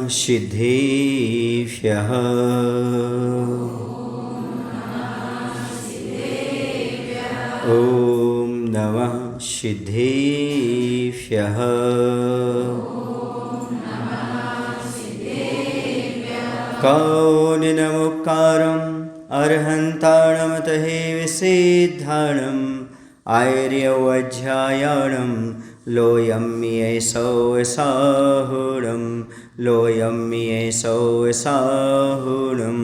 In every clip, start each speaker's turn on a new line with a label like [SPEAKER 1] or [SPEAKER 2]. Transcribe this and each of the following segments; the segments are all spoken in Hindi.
[SPEAKER 1] सिद्धेभ्यः ॐ नमः सिद्धेभ्यः कौनिनमुक्कारम् अर्हन्ताणमतहे विसिद्धाणम् आर्यवज्झायाणं लोयम्येषौ साहुणं लोयम्येषौ साहुणं।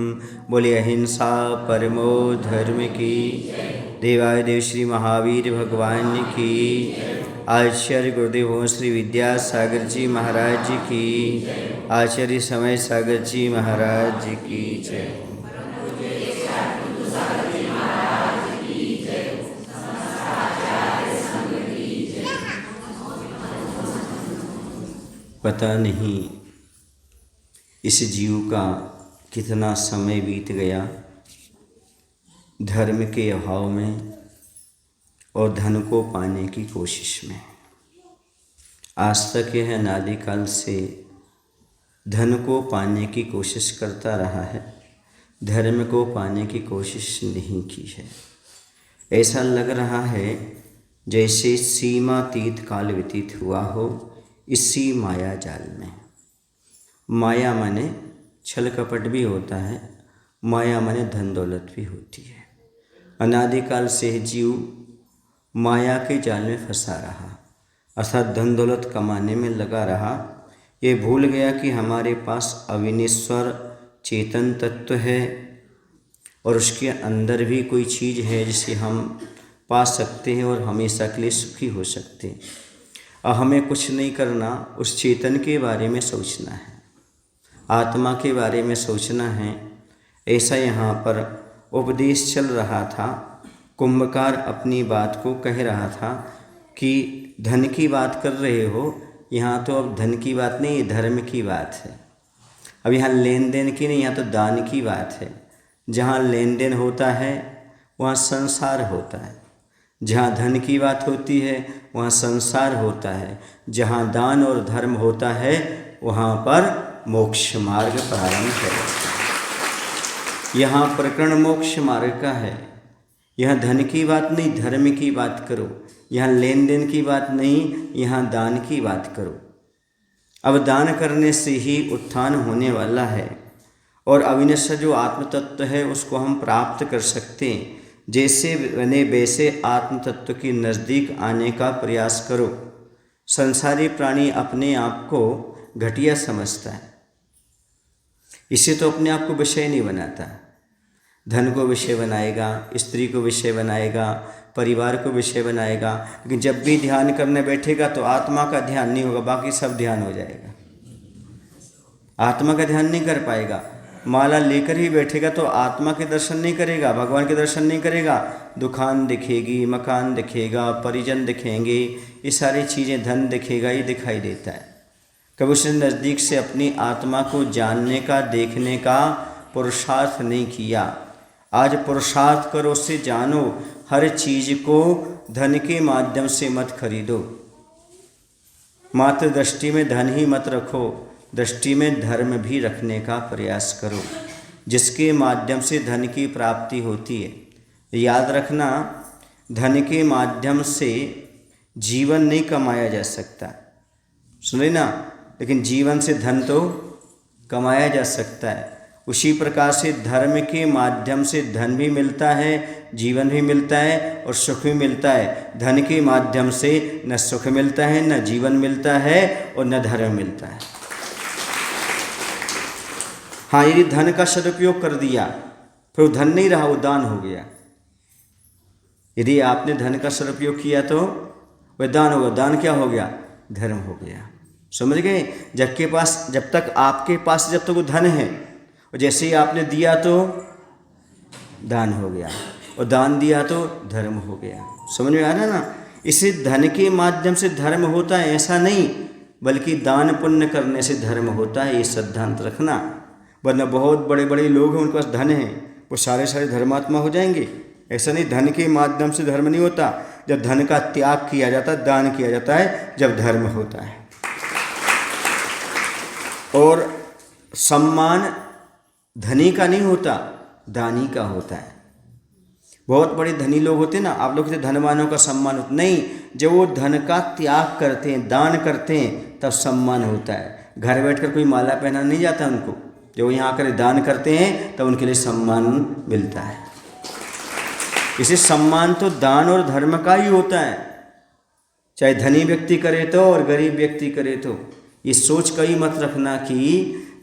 [SPEAKER 1] बोलिए अहिंसा परमो धर्म की। देवादिदेव श्री महावीर भगवान की। आचार्य गुरुदेव श्री विद्यासागर जी महाराज जी की। आचार्य समय सागर जी महाराज जी की जय। पता नहीं इस जीव का कितना समय बीत गया धर्म के अभाव में और धन को पाने की कोशिश में। आज तक यह अनादिकाल से धन को पाने की कोशिश करता रहा है, धर्म को पाने की कोशिश नहीं की है। ऐसा लग रहा है जैसे सीमातीत काल व्यतीत हुआ हो इसी माया जाल में। माया माने छल कपट भी होता है, माया माने धन दौलत भी होती है। अनादिकाल से जीव माया के जाल में फंसा रहा, अर्थात धन दौलत कमाने में लगा रहा। ये भूल गया कि हमारे पास अविनेश्वर चेतन तत्व है और उसके अंदर भी कोई चीज़ है जिसे हम पा सकते हैं और हमेशा के लिए सुखी हो सकते हैं। और हमें कुछ नहीं करना, उस चेतन के बारे में सोचना है, आत्मा के बारे में सोचना है। ऐसा यहाँ पर उपदेश चल रहा था। कुंभकार अपनी बात को कह रहा था कि धन की बात कर रहे हो, यहाँ तो अब धन की बात नहीं, धर्म की बात है। अब यहाँ लेन देन की नहीं, यहाँ तो दान की बात है। जहाँ लेन देन होता है वहाँ संसार होता है, जहाँ धन की बात होती है वहाँ संसार होता है, जहाँ दान और धर्म होता है वहाँ पर मोक्ष मार्ग प्रारंभ है। यहाँ प्रकरण मोक्ष मार्ग का है। यहाँ धन की बात नहीं, धर्म की बात करो। यहाँ लेन देन की बात नहीं, यहाँ दान की बात करो। अब दान करने से ही उत्थान होने वाला है और अविनश्वर जो आत्म तत्व है उसको हम प्राप्त कर सकते हैं। जैसे बने वैसे आत्म तत्व के नज़दीक आने का प्रयास करो। संसारी प्राणी अपने आप को घटिया समझता है, इसे तो अपने आप को विषय नहीं बनाता। धन को विषय बनाएगा, स्त्री को विषय बनाएगा, परिवार को विषय बनाएगा, लेकिन जब भी ध्यान करने बैठेगा तो आत्मा का ध्यान नहीं होगा, बाकी सब ध्यान हो जाएगा। आत्मा का ध्यान नहीं कर पाएगा। माला लेकर ही बैठेगा तो आत्मा के दर्शन नहीं करेगा, भगवान के दर्शन नहीं करेगा। दुकान दिखेगी, मकान दिखेगा, परिजन दिखेंगे, ये सारी चीज़ें, धन दिखेगा, ये दिखाई देता है। कभी उसने नज़दीक से अपनी आत्मा को जानने का, देखने का पुरुषार्थ नहीं किया। आज पुरुषार्थ करो, उससे जानो। हर चीज़ को धन के माध्यम से मत खरीदो। मात्र दृष्टि में धन ही मत रखो, दृष्टि में धर्म भी रखने का प्रयास करो, जिसके माध्यम से धन की प्राप्ति होती है। याद रखना, धन के माध्यम से जीवन नहीं कमाया जा सकता, सुने ना, लेकिन जीवन से धन तो कमाया जा सकता है। उसी प्रकार से धर्म के माध्यम से धन भी मिलता है, जीवन भी मिलता है और सुख भी मिलता है। धन के माध्यम से न सुख मिलता है, न जीवन मिलता है और न धर्म मिलता है। हाँ, यदि धन का सदुपयोग कर दिया फिर वो धन नहीं रहा, वो दान हो गया। यदि आपने धन का सदुपयोग किया तो वह दान होगा। दान क्या हो गया? धर्म हो गया। समझ गए? जब तक आपके पास जब तक वो धन है, और जैसे ही आपने दिया तो दान हो गया, और दान दिया तो धर्म हो गया। समझ में आ रहा ना? इसे धन के माध्यम से धर्म होता है ऐसा नहीं, बल्कि दान पुण्य करने से धर्म होता है, ये सिद्धांत रखना। वरना बहुत बड़े बड़े लोग हैं, उनके पास धन है, वो सारे धर्मात्मा हो जाएंगे। ऐसा नहीं, धन के माध्यम से धर्म नहीं होता। जब धन का त्याग किया जाता है, दान किया जाता है, जब धर्म होता है। और सम्मान धनी का नहीं होता, दानी का होता है। बहुत बड़े धनी लोग होते हैं ना, आप लोग कहते धनवानों का सम्मान होता नहीं, जब वो धन का त्याग करते हैं, दान करते हैं, तब सम्मान होता है। घर बैठकर कोई माला पहना नहीं जाता उनको, जब वो यहाँ आकर दान करते हैं तब उनके लिए सम्मान मिलता है। इसे सम्मान तो दान और धर्म का ही होता है, चाहे धनी व्यक्ति करे तो और गरीब व्यक्ति करे तो। ये सोच कभी मत रखना कि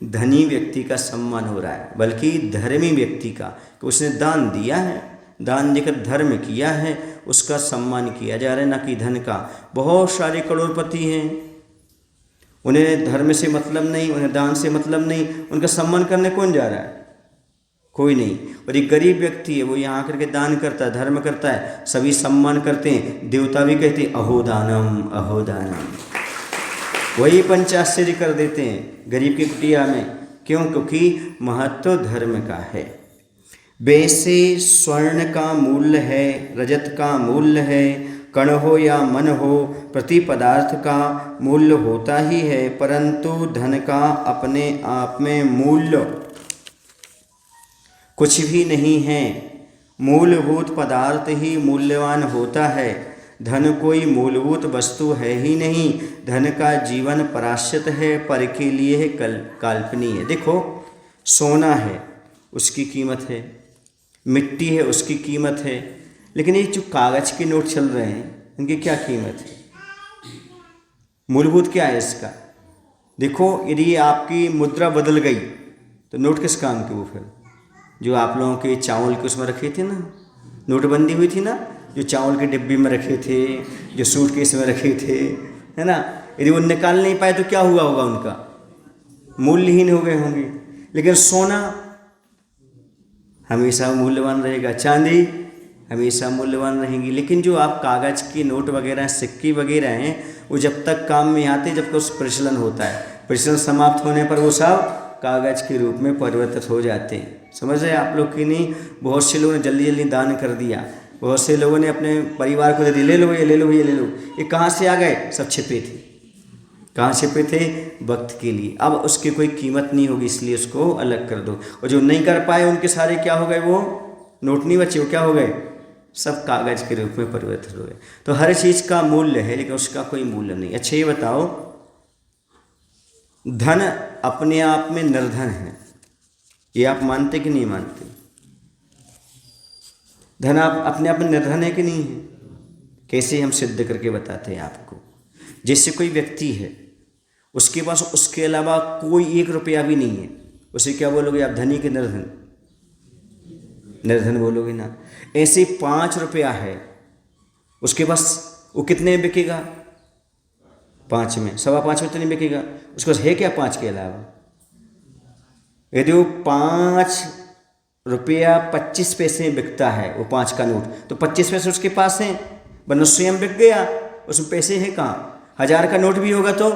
[SPEAKER 1] धनी व्यक्ति का सम्मान हो रहा है, बल्कि धर्मी व्यक्ति का, कि उसने दान दिया है, दान देकर धर्म किया है, उसका सम्मान किया जा रहा है, ना कि धन का। बहुत सारे करोड़पति हैं, उन्हें धर्म से मतलब नहीं, उन्हें दान से मतलब नहीं, उनका सम्मान करने कौन जा रहा है? कोई नहीं। और एक गरीब व्यक्ति है, वो यहाँ आकर के दान करता है, धर्म करता है, सभी सम्मान करते हैं, देवता भी कहते हैं अहो दानम अहो दानम, वही पंचाश्चर्य कर देते हैं गरीब की कुटिया में। क्यों? क्योंकि महत्व धर्म का है। वैसे स्वर्ण का मूल्य है, रजत का मूल्य है, कण हो या मन हो, प्रति पदार्थ का मूल्य होता ही है, परंतु धन का अपने आप में मूल्य कुछ भी नहीं है। मूलभूत पदार्थ ही मूल्यवान होता है, धन कोई मूलभूत वस्तु है ही नहीं। धन का जीवन पराश्रित है, पर के लिए है काल्पनिक है। देखो, सोना है उसकी कीमत है, मिट्टी है उसकी कीमत है, लेकिन ये जो कागज़ के नोट चल रहे हैं इनकी क्या कीमत है? मूलभूत क्या है इसका? देखो, यदि आपकी मुद्रा बदल गई तो नोट किस काम के? वो फिर जो आप लोगों के चावल के उसमें रखे थे ना, नोटबंदी हुई थी ना, जो चावल के डिब्बे में रखे थे, जो सूटकेस में रखे थे, है ना, यदि वो निकाल नहीं पाए तो क्या हुआ होगा? उनका मूल्यहीन हो गए होंगे। लेकिन सोना हमेशा मूल्यवान रहेगा, चांदी हमेशा मूल्यवान रहेंगी। लेकिन जो आप कागज़ के नोट वगैरह, सिक्के वगैरह हैं, वो जब तक काम में आते जब तक उस प्रचलन होता है, प्रचलन समाप्त होने पर वो सब कागज़ के रूप में परिवर्तित हो जाते हैं। समझ रहे हैं आप लोग कि नहीं? बहुत से लोगों ने जल्दी जल्दी दान कर दिया, बहुत से लोगों ने अपने परिवार को दे दिया, ले लो ये, ले लो ये, ले लो ये। कहाँ से आ गए? सब छिपे थे। कहाँ छिपे थे? वक्त के लिए। अब उसकी कोई कीमत नहीं होगी, इसलिए उसको अलग कर दो। और जो नहीं कर पाए उनके सारे क्या हो गए? वो नोट नहीं बचे, वो क्या हो गए? सब कागज़ के रूप में परिवर्तित हो गए। तो हर चीज़ का मूल्य है, लेकिन उसका कोई मूल्य नहीं। अच्छा, ये बताओ, धन अपने आप में निर्धन है, ये आप मानते कि नहीं मानते? धन आप अपने आप में निर्धन है कि नहीं है? कैसे हम सिद्ध करके बताते हैं आपको। जैसे कोई व्यक्ति है, उसके पास उसके अलावा कोई 1 रुपया भी नहीं है, उसे क्या बोलोगे आप? धनी के निर्धन? निर्धन बोलोगे ना। ऐसे 5 रुपया है उसके पास, वो कितने में बिकेगा? 5 में, 5.25 में तो नहीं बिकेगा। उसके पास है क्या 5 के अलावा? यदि वो 5 रुपया 25 पैसे में बिकता है, वो 5 का नोट, तो 25 पैसे उसके पास हैं, वरना स्वयं बिक गया, उसमें पैसे हैं कहाँ? 1000 का नोट भी होगा तो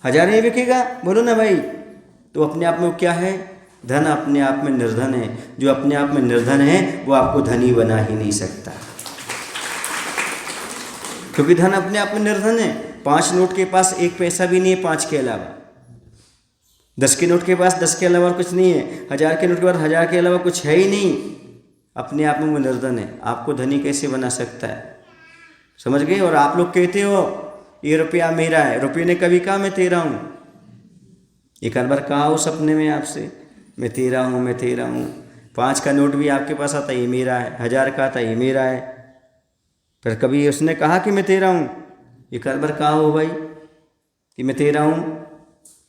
[SPEAKER 1] 1000 ही बिकेगा, बोलो ना भाई। तो अपने आप में वो क्या है? धन अपने आप में निर्धन है। जो अपने आप में निर्धन है वो आपको धनी बना ही नहीं सकता, क्योंकि धन अपने आप में निर्धन है। 5 नोट के पास 1 पैसा भी नहीं है 5 के अलावा, 10 के नोट के पास 10 के अलावा कुछ नहीं है, 1000 के नोट के पास 1000 के अलावा कुछ है ही नहीं। अपने आप में वो निर्धन है, आपको धनी कैसे बना सकता है? समझ गए? और आप लोग कहते हो ये रुपया मेरा है, रुपये ने कभी कहा मैं तेरा हूँ? एक बार कहा हो सपने में आपसे, मैं तेरा हूँ, मैं तेरा हूँ। 5 का नोट भी आपके पास आता, ये मेरा है, 1000 का आता, ये मेरा है। फिर कभी उसने कहा कि मैं तेरा हूँ? एक बार कहा हो भाई कि मैं तेरा हूँ?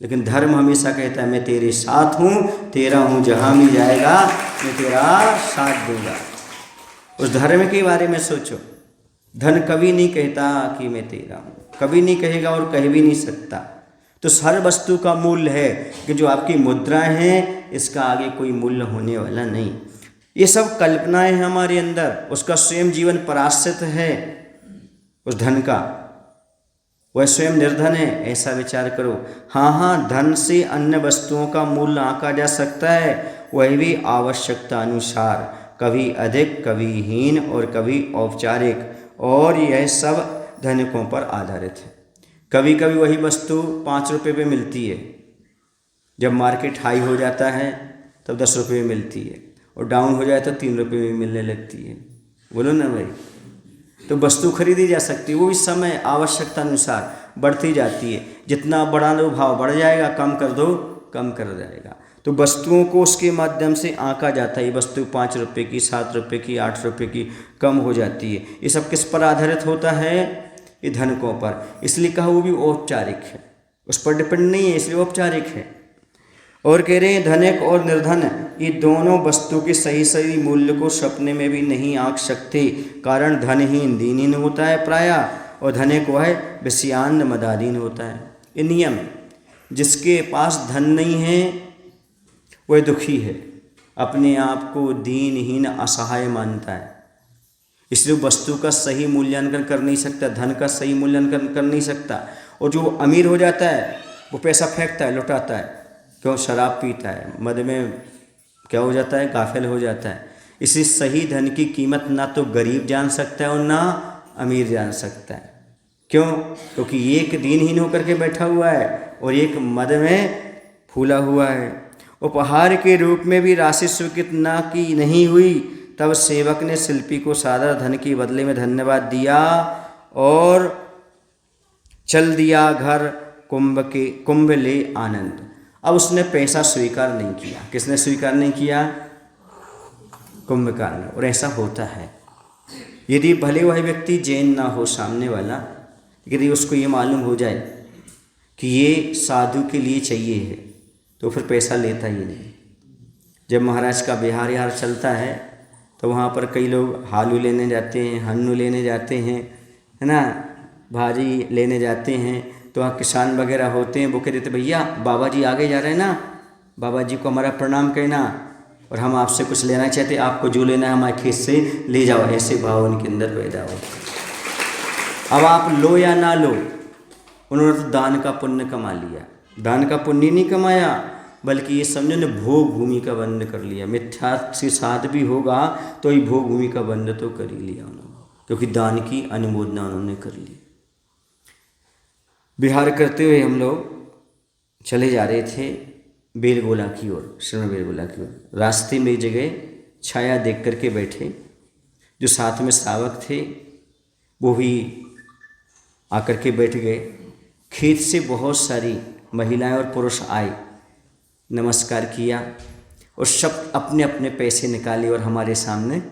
[SPEAKER 1] लेकिन धर्म हमेशा कहता है मैं तेरे साथ हूँ, तेरा हूँ जहाँ भी जाएगा मैं तेरा साथ दूंगा। उस धर्म के बारे में सोचो। धन कभी नहीं कहता कि मैं तेरा हूँ, कभी नहीं कहेगा और कह भी नहीं सकता। तो हर वस्तु का मूल्य है कि जो आपकी मुद्राएं हैं, इसका आगे कोई मूल्य होने वाला नहीं। ये सब कल्पनाएं हैं हमारे अंदर, उसका स्वयं जीवन पराश्रित है उस धन का, वह स्वयं निर्धन है, ऐसा विचार करो। हाँ, धन से अन्य वस्तुओं का मूल्य आंका जा सकता है, वह भी आवश्यकता अनुसार, कभी अधिक, कभी हीन और कभी औपचारिक, और यह सब धनिकों पर आधारित है। कभी कभी वही वस्तु 5 रुपये पे मिलती है, जब मार्केट हाई हो जाता है तब 10 रुपये में मिलती है, और डाउन हो जाए तो 3 रुपये में मिलने लगती है। बोलो ना भाई। तो वस्तु खरीदी जा सकती है, वो भी समय आवश्यकता अनुसार बढ़ती जाती है। जितना बढ़ा दो भाव बढ़ जाएगा, कम कर दो कम कर जाएगा। तो वस्तुओं को उसके माध्यम से आंका जाता है। ये वस्तु 5 रुपये की, 7 रुपये की, 8 रुपये की कम हो जाती है। ये सब किस पर आधारित होता है? ये धनकों पर। इसलिए कहा वो भी औपचारिक है, उस पर डिपेंड नहीं है, इसलिए औपचारिक है। और कह रहे हैं धनिक और निर्धन ये दोनों वस्तु के सही सही मूल्य को सपने में भी नहीं आंक सकते। कारण धनहीन दीनहीन होता है प्रायः, और धनिक वह विषयान्ध मदाधीन होता है। ये नियम है। जिसके पास धन नहीं है वह दुखी है, अपने आप को दीनहीन असहाय मानता है, इसलिए वस्तु का सही मूल्यांकन कर नहीं सकता, धन का सही मूल्यांकन कर नहीं सकता। और जो अमीर हो जाता है वो पैसा फेंकता है, लुटाता है। क्यों? शराब पीता है, मद में क्या हो जाता है? गाफिल हो जाता है। इसी सही धन की कीमत ना तो गरीब जान सकता है और ना अमीर जान सकता है। क्यों? क्योंकि एक दीनहीन होकर के बैठा हुआ है और एक मद में फूला हुआ है। उपहार के रूप में भी राशि स्वीकृत ना की नहीं हुई, तब सेवक ने शिल्पी को सादा धन के बदले में धन्यवाद दिया और चल दिया घर कुंभ ले आनंद। अब उसने पैसा स्वीकार नहीं किया। किसने स्वीकार नहीं किया? कुंभकार ने। और ऐसा होता है, यदि भले वह व्यक्ति जैन ना हो सामने वाला, यदि उसको ये मालूम हो जाए कि ये साधु के लिए चाहिए है तो फिर पैसा लेता ही नहीं। जब महाराज का बिहार यार चलता है तो वहाँ पर कई लोग हालू लेने जाते हैं, हन्नू लेने जाते हैं, है ना, भाजी लेने जाते हैं। तो वहाँ किसान वगैरह होते हैं, वो कह देते भैया बाबा जी आगे जा रहे हैं ना, बाबा जी को हमारा प्रणाम कहना और हम आपसे कुछ लेना चाहते, आपको जो लेना है हमारे खेत से ले जाओ। ऐसे भाव उनके अंदर पैदा हो। अब आप लो या ना लो, उन्होंने तो दान का पुण्य कमा लिया। दान का पुण्य नहीं कमाया, बल्कि ये समझो ने भोग भूमि का बंध कर लिया। मिथ्या से साध भी होगा तो ये भोग भूमि का बंध तो कर ही लिया उन्होंने, क्योंकि दान की अनुमोदना उन्होंने कर ली। विहार करते हुए हम लोग चले जा रहे थे बेलगोला की ओर, श्रीमद बेलगोला की ओर। रास्ते में एक जगह छाया देख करके बैठे, जो साथ में सावक थे वो भी आकर के बैठ गए। खेत से बहुत सारी महिलाएं और पुरुष आए, नमस्कार किया और सब अपने अपने पैसे निकाले और हमारे सामने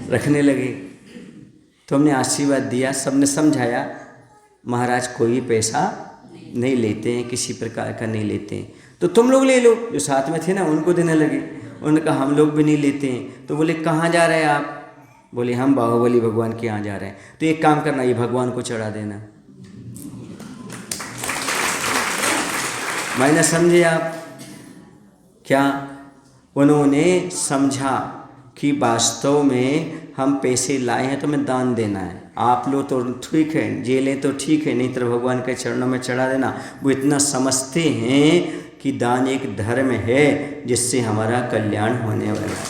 [SPEAKER 1] रखने लगे। तो हमने आशीर्वाद दिया, सबने समझाया महाराज कोई पैसा नहीं लेते हैं, किसी प्रकार का नहीं लेते हैं, तो तुम लोग ले लो। जो साथ में थे ना उनको देने लगे। उन्होंने कहा हम लोग भी नहीं लेते हैं। तो बोले कहाँ जा रहे हैं आप? बोले हम बाहुबली भगवान के यहाँ जा रहे हैं। तो एक काम करना, ये भगवान को चढ़ा देना। मैंने समझे आप क्या? उन्होंने समझा कि वास्तव में हम पैसे लाए हैं तो हमें दान देना है। आप लो तो ठीक है, जे लें तो ठीक है, नहीं तो भगवान के चरणों में चढ़ा देना। वो इतना समझते हैं कि दान एक धर्म है जिससे हमारा कल्याण होने वाला है।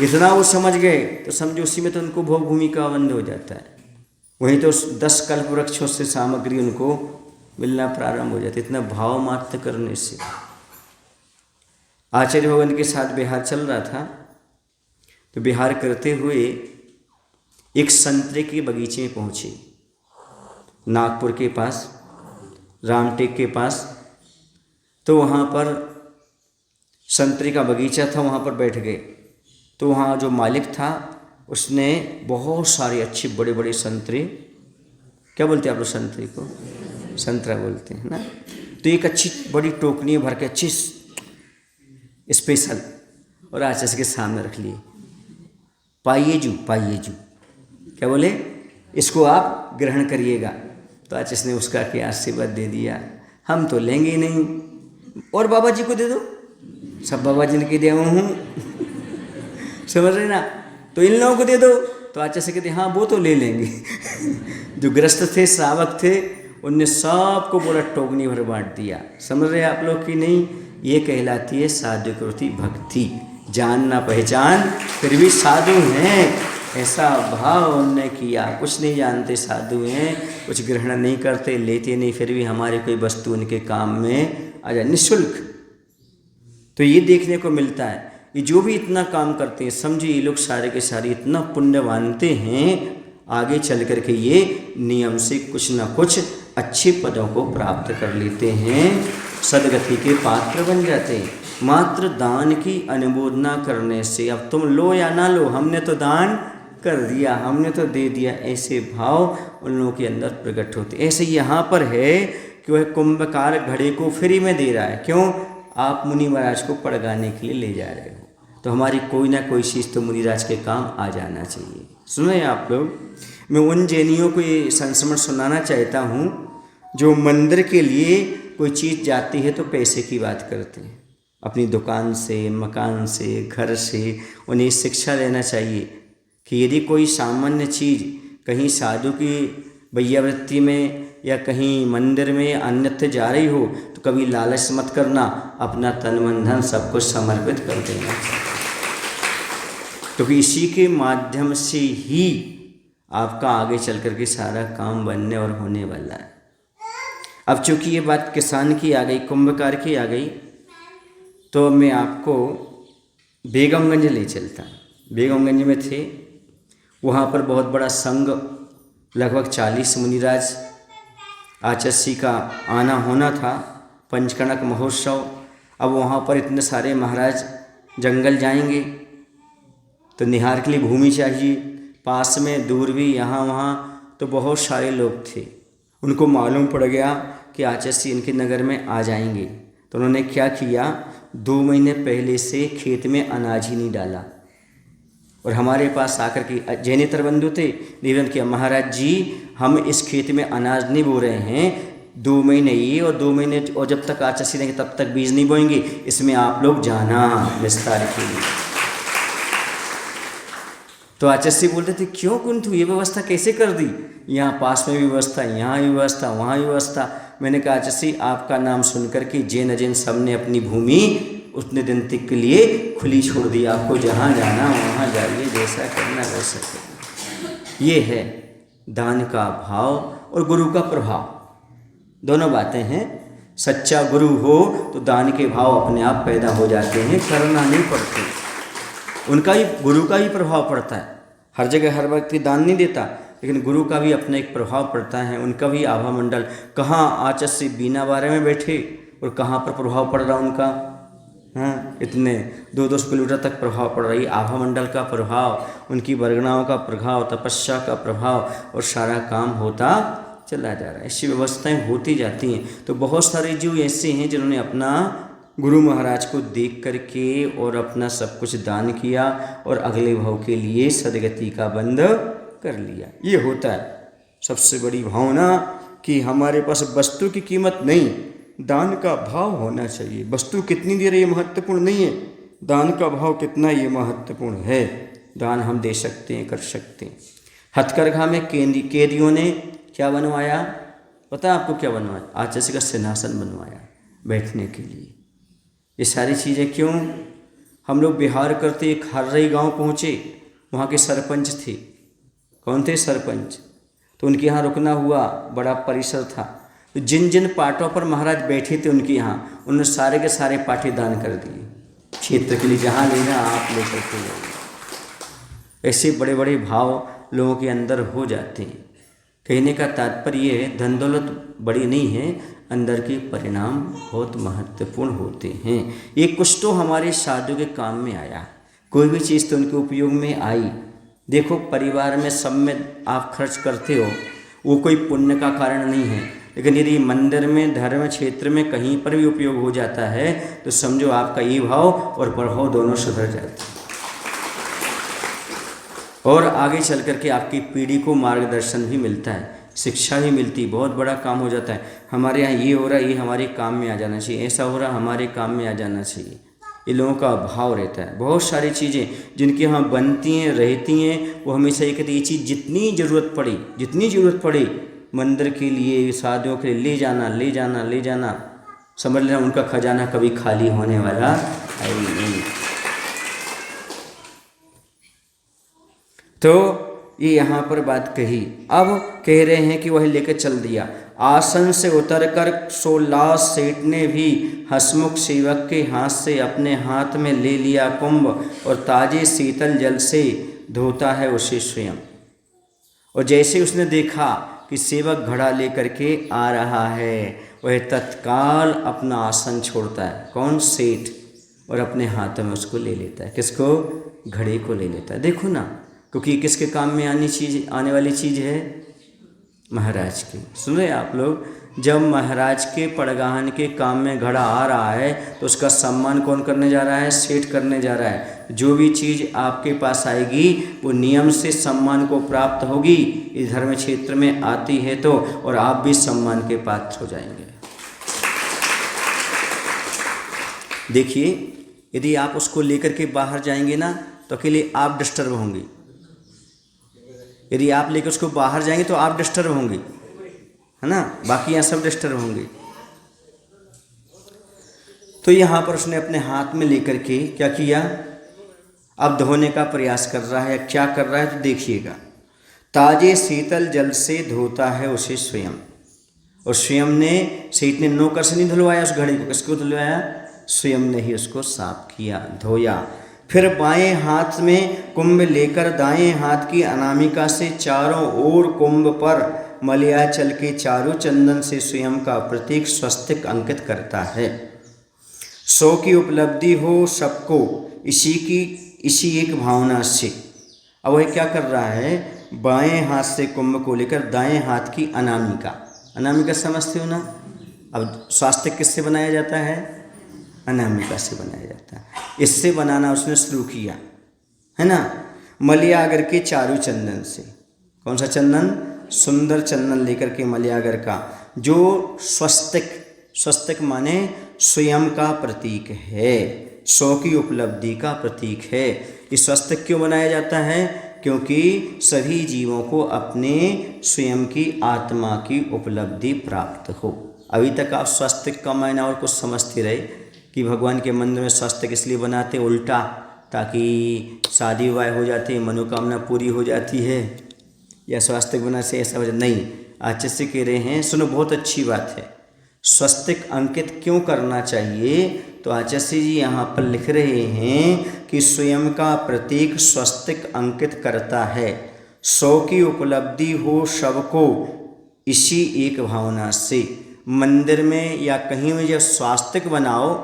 [SPEAKER 1] इतना वो समझ गए तो समझो उसी में तो उनको भोग भूमि का बंध हो जाता है। वहीं तो 10 कल्प वृक्षों से सामग्री उनको मिलना प्रारंभ हो जाता है, इतना भाव मात्र करने से। आचार्य भगवान के साथ बिहार चल रहा था, तो बिहार करते हुए एक संतरे के बगीचे में पहुँचे, नागपुर के पास, रामटेक के पास। तो वहाँ पर संतरे का बगीचा था, वहाँ पर बैठ गए। तो वहाँ जो मालिक था उसने बहुत सारे अच्छे बड़े बड़े संतरे, क्या बोलते हैं आप लोग संतरे को? संतरा बोलते हैं ना। तो एक अच्छी बड़ी टोकनी भर के अच्छी स्पेशल और आचार्य के सामने रख लिए। पाइए जू, क्या बोले, इसको आप ग्रहण करिएगा। तो आचार्य ने उसका क्या आशीर्वाद दे दिया, हम तो लेंगे ही नहीं, और बाबा जी को दे दो, सब बाबा जी ने के दिया हूँ समझ रहे ना, तो इन लोगों को दे दो। तो आचार्य कहते हाँ वो तो ले लेंगे जो गृहस्थ थे, श्रावक थे, उनने सबको बोला टोकनी भर बांट दिया। समझ रहे आप लोग कि नहीं? ये कहलाती है साधु कृति भक्ति। जान ना पहचान फिर भी साधु हैं, ऐसा भाव उनने किया। कुछ नहीं जानते, साधु हैं, कुछ ग्रहण नहीं करते, लेते नहीं, फिर भी हमारी कोई वस्तु उनके काम में आ जाए निःशुल्क। तो ये देखने को मिलता है कि जो भी इतना काम करते हैं, समझिए ये लोग सारे के सारे इतना पुण्य मानते हैं, आगे चल कर के ये नियम से कुछ ना कुछ अच्छे पदों को प्राप्त कर लेते हैं, सदगति के पात्र बन जाते हैं। मात्र दान की अनुमोदना करने से, अब तुम लो या ना लो, हमने तो दान कर दिया, हमने तो दे दिया, ऐसे भाव उन लोगों के अंदर प्रकट होते। ऐसे यहाँ पर है कि वह कुंभकार घड़े को फ्री में दे रहा है। क्यों? आप मुनि महाराज को पड़गाने के लिए ले जा रहे हो, तो हमारी कोई ना कोई चीज़ तो मुनिराज के काम आ जाना चाहिए। सुने आप लोग, मैं उन जैनियों को ये संस्मरण सुनाना चाहता हूँ जो मंदिर के लिए कोई चीज़ जाती है तो पैसे की बात करते हैं। अपनी दुकान से, मकान से, घर से उन्हें शिक्षा लेना चाहिए कि यदि कोई सामान्य चीज़ कहीं साधु की वैयावृत्ति में या कहीं मंदिर में अन्यत्र जा रही हो तो कभी लालच मत करना, अपना तन मन धन सब कुछ समर्पित कर देना चाहिए, क्योंकि इसी के माध्यम से ही आपका आगे चल कर के सारा काम बनने और होने वाला है। अब चूंकि ये बात किसान की आ गई, कुंभकार की आ गई, तो मैं आपको बेगमगंज ले चलता। बेगमगंज में थे, वहाँ पर बहुत बड़ा संघ, लगभग 40 मुनिराज आचस्सी का आना होना था, पंचकनक महोत्सव। अब वहाँ पर इतने सारे महाराज जंगल जाएंगे तो निहार के लिए भूमि चाहिए, पास में दूर भी यहाँ वहाँ, तो बहुत सारे लोग थे। उनको मालूम पड़ गया कि आचस्सी इनके नगर में आ जाएंगे, तो उन्होंने क्या किया, 2 महीने पहले से खेत में अनाज ही नहीं डाला। और हमारे पास आकर के जैनेतर बंधु थे, निवेदन किया, महाराज जी हम इस खेत में अनाज नहीं बो रहे हैं, 2 महीने ये और 2 महीने और जब तक आचस्सी रहेंगे तब तक बीज नहीं बोएंगे, इसमें आप लोग जाना विस्तार के लिए। तो आचस्सी बोलते थे, क्यों कुंतु, ये व्यवस्था कैसे कर दी? यहाँ पास में भी व्यवस्था, यहाँ भी व्यवस्था, वहाँ भी व्यवस्था। मैंने कहा आचस्सी आपका नाम सुनकर के जैन सब ने अपनी भूमि उतने दिन तक के लिए खुली छोड़ दी, आपको जहाँ जाना वहाँ जाइए, जैसा करना वैसा करना। ये है दान का भाव और गुरु का प्रभाव, दोनों बातें हैं। सच्चा गुरु हो तो दान के भाव अपने आप पैदा हो जाते हैं, करना नहीं पड़ते, उनका ही, गुरु का ही प्रभाव पड़ता है। हर जगह हर व्यक्ति दान नहीं देता, लेकिन गुरु का भी अपना एक प्रभाव पड़ता है, उनका भी आभा मंडल। कहाँ आचस्सी बीना बारे में बैठे और कहाँ पर प्रभाव पड़ रहा उनका, हाँ, इतने 200 किलोमीटर तक प्रभाव पड़ रही, आभा मंडल का प्रभाव, उनकी वर्गणाओं का प्रभाव, तपस्या का प्रभाव, और सारा काम होता चला जा रहा है। ऐसी व्यवस्थाएं होती जाती हैं। तो बहुत सारे जीव ऐसे हैं जिन्होंने अपना गुरु महाराज को देख करके और अपना सब कुछ दान किया और अगले भाव के लिए सदगति का बंध कर लिया। ये होता है सबसे बड़ी भावना कि हमारे पास वस्तु की कीमत नहीं, दान का भाव होना चाहिए। वस्तु कितनी दे रही है महत्वपूर्ण नहीं है, दान का भाव कितना ये महत्वपूर्ण है। दान हम दे सकते हैं, कर सकते हैं। हथकरघा में कैदियों ने क्या बनवाया पता है आपको? क्या बनवाया? आचस्सी का सिंहासन बनवाया बैठने के लिए। ये सारी चीज़ें क्यों? हम लोग बिहार करते एक हर्रई गांव पहुँचे, वहाँ के सरपंच थे। कौन थे? सरपंच। तो उनके यहाँ रुकना हुआ, बड़ा परिसर था। तो जिन जिन पाटों पर महाराज बैठे थे उनके यहाँ उन्होंने सारे के सारे पाटे दान कर दिए, क्षेत्र के लिए जहाँ लेना आप ले सकते हो। ऐसे बड़े बड़े भाव लोगों के अंदर हो जाते हैं। कहने का तात्पर्य ये है, धन दौलत बड़ी नहीं है, अंदर के परिणाम बहुत महत्वपूर्ण होते हैं। ये कुछ तो हमारे साधु के काम में आया, कोई भी चीज़ तो उनके उपयोग में आई। देखो परिवार में सब में आप खर्च करते हो, वो कोई पुण्य का कारण नहीं है, लेकिन यदि मंदिर में, धर्म क्षेत्र में कहीं पर भी उपयोग हो जाता है तो समझो आपका ये भाव और प्रभाव दोनों सुधर जाते हैं और आगे चल कर के आपकी पीढ़ी को मार्गदर्शन भी मिलता है, शिक्षा भी मिलती, बहुत बड़ा काम हो जाता है। हमारे यहाँ ये हो रहा है, ये हमारे काम में आ जाना चाहिए, ऐसा हो रहा है हमारे काम में आ जाना चाहिए। ये लोगों का भाव रहता है। बहुत सारी चीज़ें जिनके यहाँ बनती हैं, रहती हैं, वो हमेशा ये कहते हैं ये चीज़ जितनी ज़रूरत पड़े मंदिर के लिए, साधुओं के लिए ले जाना, ले जाना, ले जाना। समझ लेना उनका खजाना कभी खाली होने वाला है नहीं। तो ये यहाँ पर बात कही। अब कह रहे हैं कि वही लेकर चल दिया। आसन से उतरकर सोल्लास सेठ ने भी हसमुख सेवक के हाथ से अपने हाथ में ले लिया कुंभ और ताजे शीतल जल से धोता है उसे स्वयं। और जैसे उसने देखा कि सेवक घड़ा लेकर के आ रहा है, वह तत्काल अपना आसन छोड़ता है। कौन? सेठ। और अपने हाथों में उसको ले लेता है। किसको? घड़े को ले लेता है। देखो ना, क्योंकि किसके काम में आने वाली चीज़ है? महाराज की। सुन रहे आप लोग? जब महाराज के पड़गाहन के काम में घड़ा आ रहा है तो उसका सम्मान कौन करने जा रहा है? सेठ करने जा रहा है। जो भी चीज़ आपके पास आएगी वो नियम से सम्मान को प्राप्त होगी, इस धर्म क्षेत्र में आती है तो, और आप भी सम्मान के पात्र हो जाएंगे। देखिए, यदि आप उसको लेकर के बाहर जाएंगे ना तो अकेले आप डिस्टर्ब होंगे। यदि आप लेकर उसको बाहर जाएंगे तो आप डिस्टर्ब होंगे, है ना, बाकी यहाँ सब डिस्टर्ब होंगे। तो यहाँ पर उसने अपने हाथ में लेकर के क्या किया? अब धोने का प्रयास कर रहा है। क्या कर रहा है तो देखिएगा। ताजे शीतल जल से धोता है उसे स्वयं। और स्वयं ने, सेठ ने नौकर से नहीं धुलवाया उस घड़े को। किसको धुलवाया? स्वयं ने ही उसको साफ किया, धोया। फिर बाएं हाथ में कुंभ लेकर दाएं हाथ की अनामिका से चारों ओर कुंभ पर मलयाचल के चारों चंदन से स्वयं का प्रतीक स्वस्तिक अंकित करता है। सो की उपलब्धि हो सबको इसी एक भावना से। अब वह क्या कर रहा है? बाएं हाथ से कुंभ को लेकर दाएं हाथ की अनामिका समझते हो ना? अब स्वास्तिक किससे बनाया जाता है? अनामिका से बनाया जाता है। इससे बनाना उसने शुरू किया, है ना। मलयागर के चारों चंदन से। कौन सा चंदन? सुंदर चंदन लेकर के मलयागर का, जो स्वस्तिक माने स्वयं का प्रतीक है, सौ की उपलब्धि का प्रतीक है। ये स्वस्तिक क्यों बनाया जाता है? क्योंकि सभी जीवों को अपने स्वयं की आत्मा की उपलब्धि प्राप्त हो। अभी तक आप स्वस्तिक का मायना और कुछ समझते रहे कि भगवान के मंदिर में स्वस्तिक इसलिए बनाते उल्टा, ताकि शादी विवाह हो जाती है, मनोकामना पूरी हो जाती है, या स्वस्तिक बनाने से ऐसा वजह नहीं। आचार्य से कह रहे हैं, सुनो, बहुत अच्छी बात है। स्वस्तिक अंकित क्यों करना चाहिए? तो आचार्य जी यहाँ पर लिख रहे हैं कि स्वयं का प्रतीक स्वस्तिक अंकित करता है। सौ की उपलब्धि हो सबको इसी एक भावना से। मंदिर में या कहीं में जब स्वास्तिक बनाओ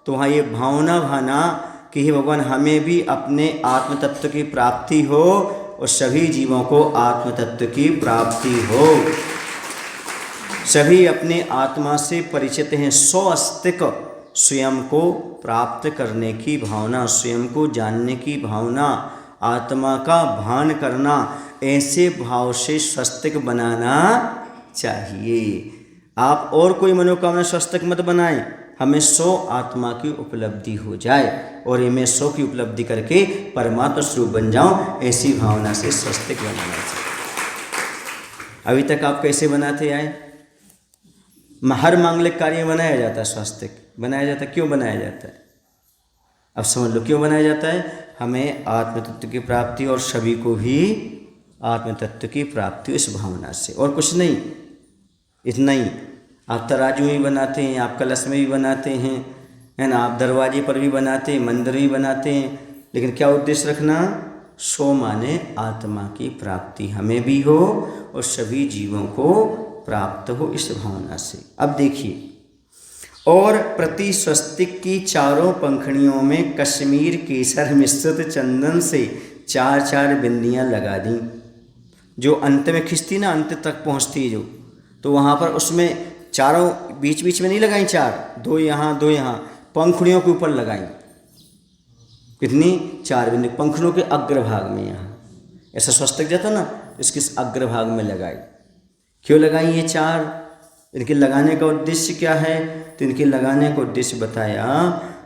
[SPEAKER 1] तो वहाँ ये भावना भाना कि हे भगवान, हमें भी अपने आत्म तत्व की प्राप्ति हो और सभी जीवों को आत्म तत्व की प्राप्ति हो। सभी अपने आत्मा से परिचित हैं। स्वस्तिक, स्वयं को प्राप्त करने की भावना, स्वयं को जानने की भावना, आत्मा का भान करना, ऐसे भाव से स्वस्तिक बनाना चाहिए। आप और कोई मनोकामना स्वस्तिक मत बनाएं, हमें सौ आत्मा की उपलब्धि हो जाए और ये मैं सौ की उपलब्धि करके परमात्मा स्वरूप बन जाऊं, ऐसी भावना से स्वस्तिक बनाना चाहिए। अभी तक आप कैसे बनाते आए? हर मांगलिक कार्य में बनाया जाता है, स्वस्तिक बनाया जाता है। क्यों बनाया जाता है? अब समझ लो क्यों बनाया जाता है। हमें आत्म तत्व की प्राप्ति और सभी को भी आत्म तत्व की प्राप्ति इस भावना से, और कुछ नहीं। इतना ही। आप तराजू में बनाते हैं, आप कलश में भी बनाते हैं, है ना, आप दरवाजे पर भी बनाते हैं, मंदिर भी बनाते हैं, लेकिन क्या उद्देश्य रखना? सो माने आत्मा की प्राप्ति हमें भी हो और सभी जीवों को प्राप्त हो, इस भावना से। अब देखिए, और प्रति स्वस्तिक की चारों पंखुड़ियों में कश्मीर केसर मिश्रित चंदन से 4-4 बिंदियाँ लगा दी, जो अंत में खिंचती ना, अंत तक पहुँचती जो, तो वहाँ पर उसमें चारों बीच बीच में नहीं लगाई, 4, 2 यहाँ 2 यहाँ, पंखुड़ियों के ऊपर लगाई। कितनी? 4 बिंदी पंखुड़ियों के अग्रभाग में। यहाँ ऐसा स्वस्तिक जाता ना, इसके अग्रभाग में लगाई। क्यों लगाई ये 4? इनके लगाने का उद्देश्य क्या है? तो इनके लगाने का उद्देश्य बताया,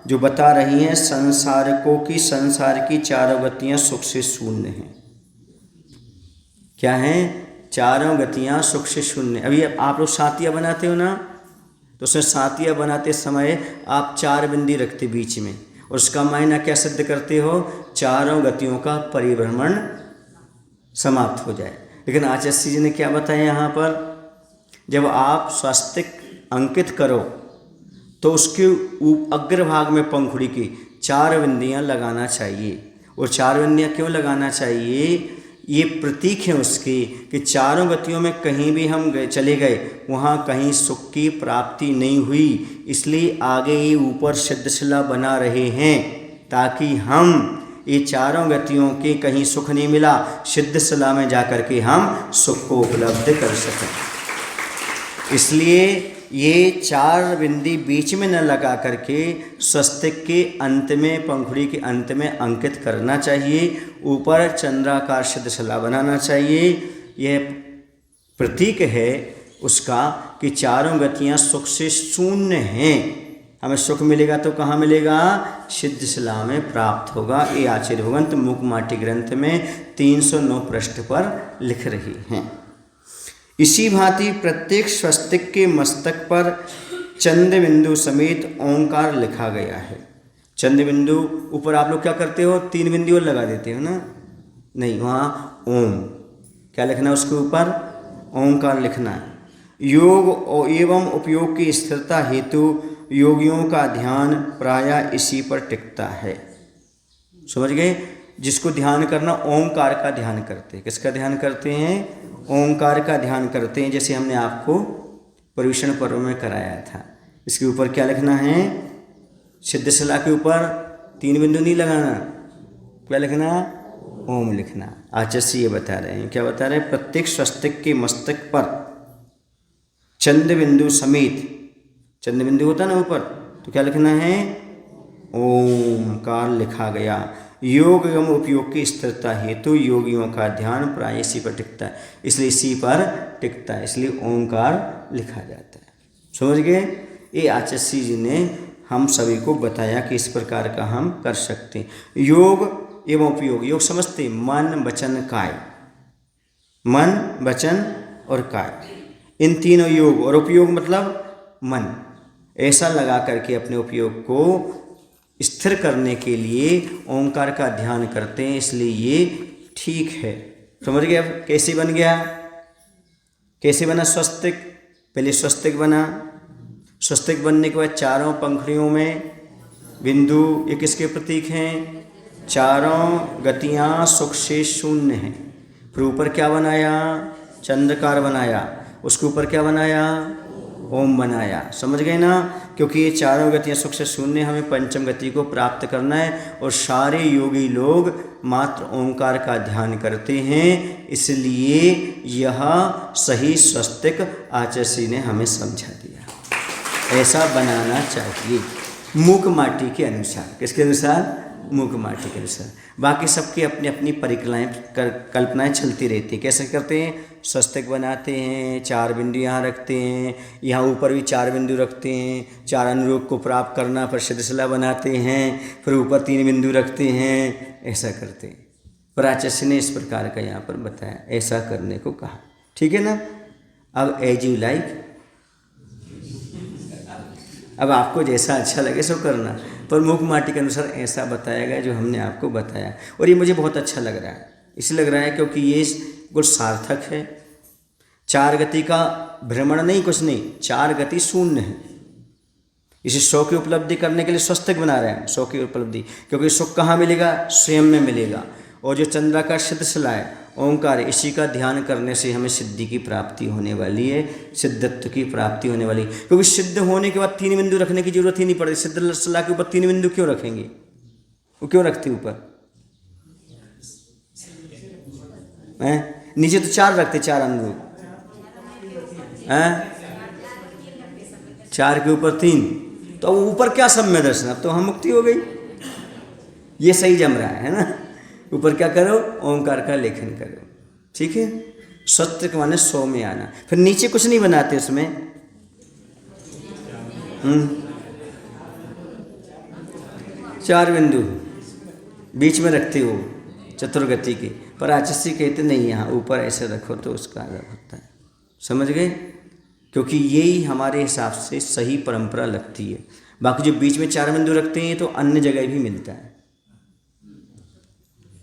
[SPEAKER 1] जो बता रही हैं, संसारकों की संसार की चारों गतियाँ सुख से शून्य हैं। क्या हैं? चारों गतियाँ सुख से शून्य। अभी आप लोग सातिया बनाते हो ना, तो उसमें सातिया बनाते समय आप 4 बिंदी रखते बीच में, और उसका मायना क्या सिद्ध करते हो? चारों गतियों का परिभ्रमण समाप्त हो जाए। लेकिन आचार्य जी ने क्या बताया यहाँ पर, जब आप स्वस्तिक अंकित करो तो उसके अग्रभाग में पंखुड़ी की 4 बिंदियाँ लगाना चाहिए। और 4 बिंदियाँ क्यों लगाना चाहिए, ये प्रतीक है उसके कि चारों गतियों में कहीं भी हम चले गए वहाँ कहीं सुख की प्राप्ति नहीं हुई, इसलिए आगे ये ऊपर सिद्धशिला बना रहे हैं ताकि हम ये चारों गतियों के कहीं सुख नहीं मिला, सिद्धशिला में जाकर के हम सुख को उपलब्ध कर सकें। इसलिए ये 4 बिंदी बीच में न लगा करके स्वस्तिक के अंत में, पंखुड़ी के अंत में अंकित करना चाहिए, ऊपर चंद्राकार सिद्धशिला बनाना चाहिए। यह प्रतीक है उसका कि चारों गतियां सुख से शून्य हैं। हमें सुख मिलेगा तो कहाँ मिलेगा, सिद्धशिला में प्राप्त होगा। ये आचार्य भगवंत मुकमाटी ग्रंथ में 309 पृष्ठ पर लिख रही हैं। इसी भांति प्रत्येक स्वस्तिक के मस्तक पर चंद्र बिंदु समेत ओंकार लिखा गया है। चंद्र बिंदु ऊपर आप लोग क्या करते हो, 3 बिंदु और लगा देते हो ना, नहीं, वहाँ ओम क्या लिखना है, उसके ऊपर ओंकार लिखना है। योग एवं उपयोग की स्थिरता हेतु योगियों का ध्यान प्रायः इसी पर टिकता है। समझ गए, जिसको ध्यान करना ओंकार का ध्यान करते हैं। किसका ध्यान करते हैं, ओंकार का ध्यान करते हैं। जैसे हमने आपको पर्युषण पर्व में कराया था, इसके ऊपर क्या लिखना है, सिद्धशिला के ऊपर 3 बिंदु नहीं लगाना, क्या लिखना, ओम लिखना। आचार्य ये बता रहे हैं, क्या बता रहे हैं, प्रत्येक स्वस्तिक के मस्तक पर चंद्र बिंदु समेत, चंद्र बिंदु होता ना ऊपर, तो क्या लिखना है, ओमकार लिखा गया। योग एवं उपयोग की स्थिरता हेतु योगियों का ध्यान प्राय इसी पर टिकता है, इसलिए इसी पर टिकता है, इसलिए ओंकार लिखा जाता है। समझ गए, ये आचार्य जी ने हम सभी को बताया कि इस प्रकार का हम कर सकते हैं। योग एवं उपयोग, योग समझते मन वचन काय, मन वचन और काय, इन तीनों योग, और उपयोग मतलब मन, ऐसा लगा करके अपने उपयोग को स्थिर करने के लिए ओंकार का ध्यान करते हैं, इसलिए ये ठीक है। समझ गए। अब कैसे बन गया, कैसे बना स्वस्तिक, पहले स्वस्तिक बना, स्वस्तिक बनने के बाद चारों पंखुड़ियों में बिंदु, ये किसके प्रतीक हैं, चारों गतियाँ सुख से शून्य हैं। फिर ऊपर क्या बनाया, चंद्रकार बनाया, उसके ऊपर क्या बनाया, ओम बनाया। समझ गए ना, क्योंकि ये चारों गतियाँ सुख से शून्य, हमें पंचम गति को प्राप्त करना है, और सारे योगी लोग मात्र ओंकार का ध्यान करते हैं, इसलिए यह सही स्वस्तिक आचार्य ने हमें समझा दिया। ऐसा बनाना चाहिए मूक माटी के अनुसार। किसके अनुसार, मूक माटी के अनुसार। बाकी सबकी अपनी अपनी कल्पनाएं चलती रहती है। कैसे करते हैं, स्वस्तिक बनाते हैं, 4 बिंदु यहाँ रखते हैं, यहाँ ऊपर भी 4 बिंदु रखते हैं, 4 अनुरूप को प्राप्त करना, फिर सिद्धशिला बनाते हैं, फिर ऊपर 3 बिंदु रखते हैं, ऐसा करते हैं। पर आचार्य ने इस प्रकार का यहाँ पर बताया, ऐसा करने को कहा। ठीक है ना। अब एज यू लाइक, अब आपको जैसा अच्छा लगे सो करना, पर मुख माटी के अनुसार ऐसा बताया गया जो हमने आपको बताया। और ये मुझे बहुत अच्छा लग रहा है, इसलिए लग रहा है क्योंकि ये कुछ सार्थक है। 4 गति का भ्रमण नहीं, कुछ नहीं, 4 गति शून्य है। इसे 100 की उपलब्धि करने के लिए स्वस्तिक बना रहे हैं, 100 की उपलब्धि, क्योंकि सुख कहाँ मिलेगा, स्वयं में मिलेगा। और जो चंद्राकार सिद्धशिला है, ओंकार, इसी का ध्यान करने से हमें सिद्धि की प्राप्ति होने वाली है, सिद्धत्व की प्राप्ति होने वाली है। क्योंकि सिद्ध होने के बाद 3 बिंदु रखने की जरूरत ही नहीं पड़ती। सिद्धशिला के ऊपर 3 बिंदु क्यों रखेंगे, वो क्यों रखते ऊपर हैं? नीचे तो 4 रखते, 4 अनुरूप हैं, 4 के ऊपर 3, तो ऊपर क्या सम्य दर्शन, अब तो हम मुक्ति हो गई। ये सही जम रहा है ना। ऊपर क्या करो, ओंकार का लेखन करो। ठीक है, स्वस्तिक माने 100 में आना। फिर नीचे कुछ नहीं बनाते उसमें, 4 बिंदु बीच में रखते हो चतुर्गति के, पर आचार्य कहते नहीं, यहाँ ऊपर ऐसे रखो तो उसका अलग होता है। समझ गए, क्योंकि यही हमारे हिसाब से सही परंपरा लगती है। बाकी जो बीच में 4 बिंदु रखते हैं तो अन्य जगह भी मिलता है।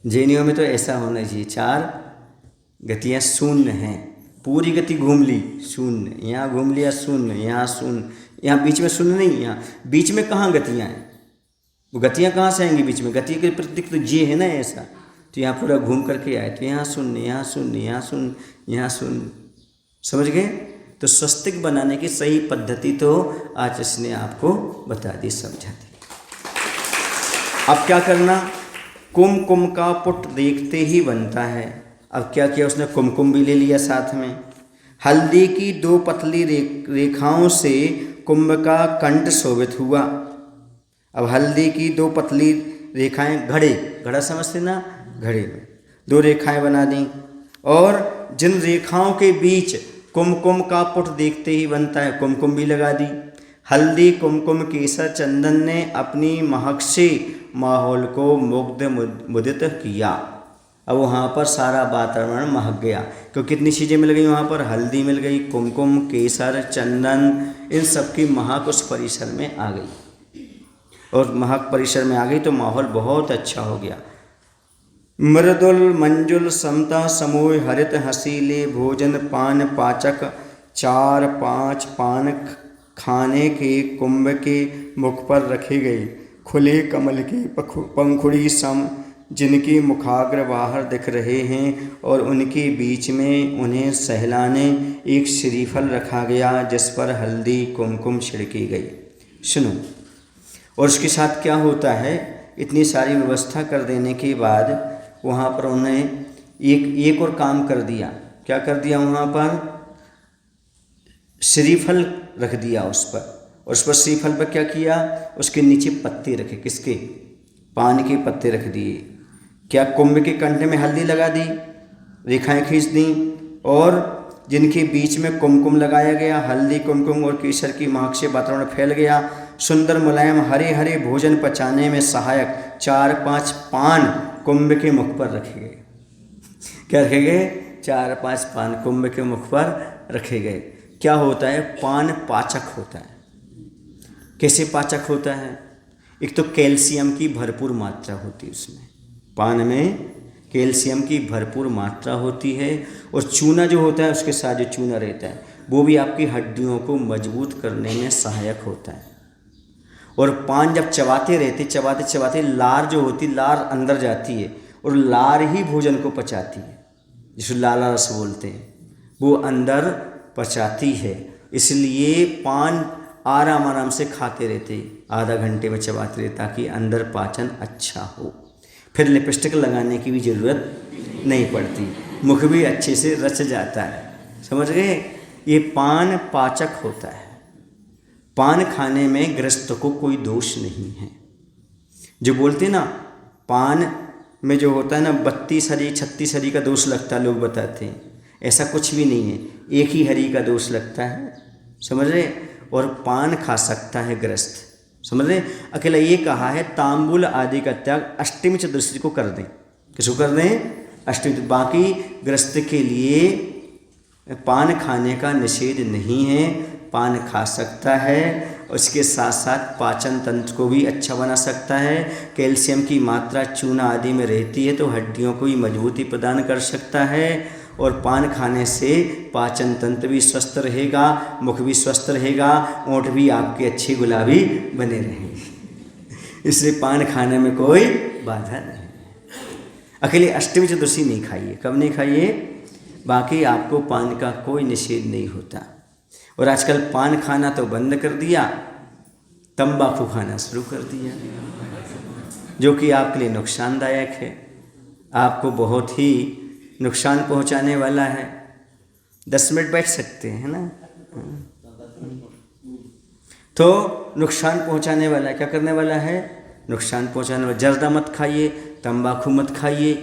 [SPEAKER 1] जैनियों में तो ऐसा होना चाहिए, 4 गतियाँ शून्य हैं, पूरी गति घूम ली शून्य, यहाँ घूम लिया शून्य, यहाँ शून्य, यहाँ बीच में शून्य नहीं, यहाँ बीच में कहाँ गतियाँ हैं, वो गतियाँ कहाँ से आएंगी बीच में, गति के प्रतीक तो ये है ना ऐसा, तो यहाँ पूरा घूम करके आए, तो यहाँ शून्य, यहाँ शून्य, यहाँ शून्य, यहाँ शून्य, समझ गए। तो स्वस्तिक बनाने की सही पद्धति तो आज इसने आपको बता दी, समझा दी। अब क्या करना, कुमकुम का पुट देखते ही बनता है। अब क्या किया उसने, कुमकुम भी ले लिया साथ में। हल्दी की 2 पतली रेखाओं से कुंभ का कंठ शोभित हुआ। अब हल्दी की 2 पतली रेखाएं, घड़ा समझते ना, घड़े में 2 रेखाएं बना दी, और जिन रेखाओं के बीच कुमकुम का पुट देखते ही बनता है, कुमकुम भी लगा दी। हल्दी, कुमकुम, केसर, चंदन ने अपनी महक से माहौल को मुग्ध मुदित किया। अब वहाँ पर सारा वातावरण महक गया, क्योंकि कितनी चीज़ें मिल गई वहाँ पर, हल्दी मिल गई, कुमकुम, केसर, चंदन, इन सब की महक उस परिसर में आ गई, और महक परिसर में आ गई तो माहौल बहुत अच्छा हो गया। मृदुल मंजुल समता समोय हरित हसीले भोजन पान पाचक 4-5 पान खाने के कुंभ के मुख पर रखे गए। खुले कमल की पंखुड़ी सम जिनकी मुखाग्र बाहर दिख रहे हैं, और उनके बीच में उन्हें सहलाने एक श्रीफल रखा गया जिस पर हल्दी कुमकुम छिड़की गई। सुनो, और उसके साथ क्या होता है, इतनी सारी व्यवस्था कर देने के बाद वहाँ पर उन्होंने एक और काम कर दिया। क्या कर दिया, वहाँ पर श्रीफल रख दिया उस पर, और उस पर श्रीफल पर क्या किया, उसके नीचे पत्ते रखे, किसके, पान के पत्ते रख दिए। क्या, कुंभ के कंठ में हल्दी लगा दी, रेखाएं खींच दी, और जिनके बीच में कुमकुम लगाया गया, हल्दी कुमकुम और केसर की महक से वातावरण फैल गया। सुंदर मुलायम हरे हरे भोजन पचाने में सहायक 4-5 पान कुंभ के मुख पर रखे गए। क्या रखे गए, 4-5 पान कुंभ के मुख पर रखे गए। क्या होता है, पान पाचक होता है। कैसे पाचक होता है, एक तो कैल्शियम की भरपूर मात्रा होती है उसमें, पान में कैल्शियम की भरपूर मात्रा होती है, और चूना जो होता है उसके साथ जो चूना रहता है वो भी आपकी हड्डियों को मजबूत करने में सहायक होता है। और पान जब चबाते रहते, चबाते चबाते लार जो होती, लार अंदर जाती है, और लार ही भोजन को पचाती है, जिसे लाला रस बोलते हैं, वो अंदर पचाती है। इसलिए पान आराम आराम से खाते रहते, आधा घंटे में चबाते रहते, ताकि अंदर पाचन अच्छा हो। फिर लिपस्टिक लगाने की भी ज़रूरत नहीं पड़ती, मुख भी अच्छे से रच जाता है, समझ गए। ये पान पाचक होता है। पान खाने में गृहस्थ को कोई दोष नहीं है। जो बोलते ना, पान में जो होता है ना 32 हरी 36 हरी का दोष लगता है, लोग बताते हैं, ऐसा कुछ भी नहीं है, एक ही हरी का दोष लगता है, समझ रहे। और पान खा सकता है गृहस्थ, समझ रहे। अकेला ये कहा है तांबुल आदि का त्याग अष्टमी चतुर्दशी को कर दें। किसको कर दें, अष्टमी। बाकी गृहस्थ के लिए पान खाने का निषेध नहीं है, पान खा सकता है। उसके साथ साथ पाचन तंत्र को भी अच्छा बना सकता है। कैल्शियम की मात्रा चूना आदि में रहती है तो हड्डियों को भी मजबूती प्रदान कर सकता है। और पान खाने से पाचन तंत्र भी स्वस्थ रहेगा, मुख भी स्वस्थ रहेगा, ओंठ भी आपके अच्छे गुलाबी बने रहेंगे। इसलिए पान खाने में कोई बाधा नहीं। अकेले अष्टमी चतुर्दशी नहीं खाइए। कब नहीं खाइए, बाकी आपको पान का कोई निषेध नहीं होता। और आजकल पान खाना तो बंद कर दिया, तंबाकू खाना शुरू कर दिया, जो कि आपके लिए नुकसानदायक है, आपको बहुत ही नुकसान पहुंचाने वाला है। 10 मिनट बैठ सकते हैं ना, तो नुकसान पहुंचाने वाला है। क्या करने वाला है, नुकसान पहुंचाने वाला। जर्दा मत खाइए, तंबाकू मत खाइए,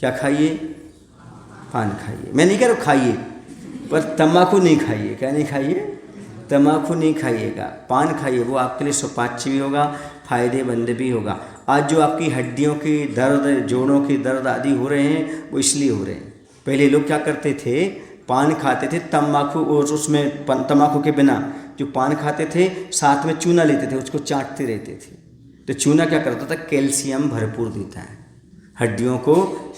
[SPEAKER 1] क्या खाइए, पान खाइए। मैं नहीं कह रहा खाइए, पर तंबाकू नहीं खाइए। क्या नहीं खाइए, तंबाकू नहीं खाइएगा, पान खाइए। वो आपके लिए सुपाच्य भी होगा, फायदेमंद भी होगा। आज जो आपकी हड्डियों की दर्द, जोड़ों की दर्द आदि हो रहे हैं, वो इसलिए हो रहे हैं। पहले लोग क्या करते थे, पान खाते थे, तंबाकू और उसमें तंबाकू के बिना जो पान खाते थे साथ में चूना लेते थे, उसको चाटते रहते थे। तो चूना क्या करता था, कैल्शियम भरपूर देता है, हड्डियों को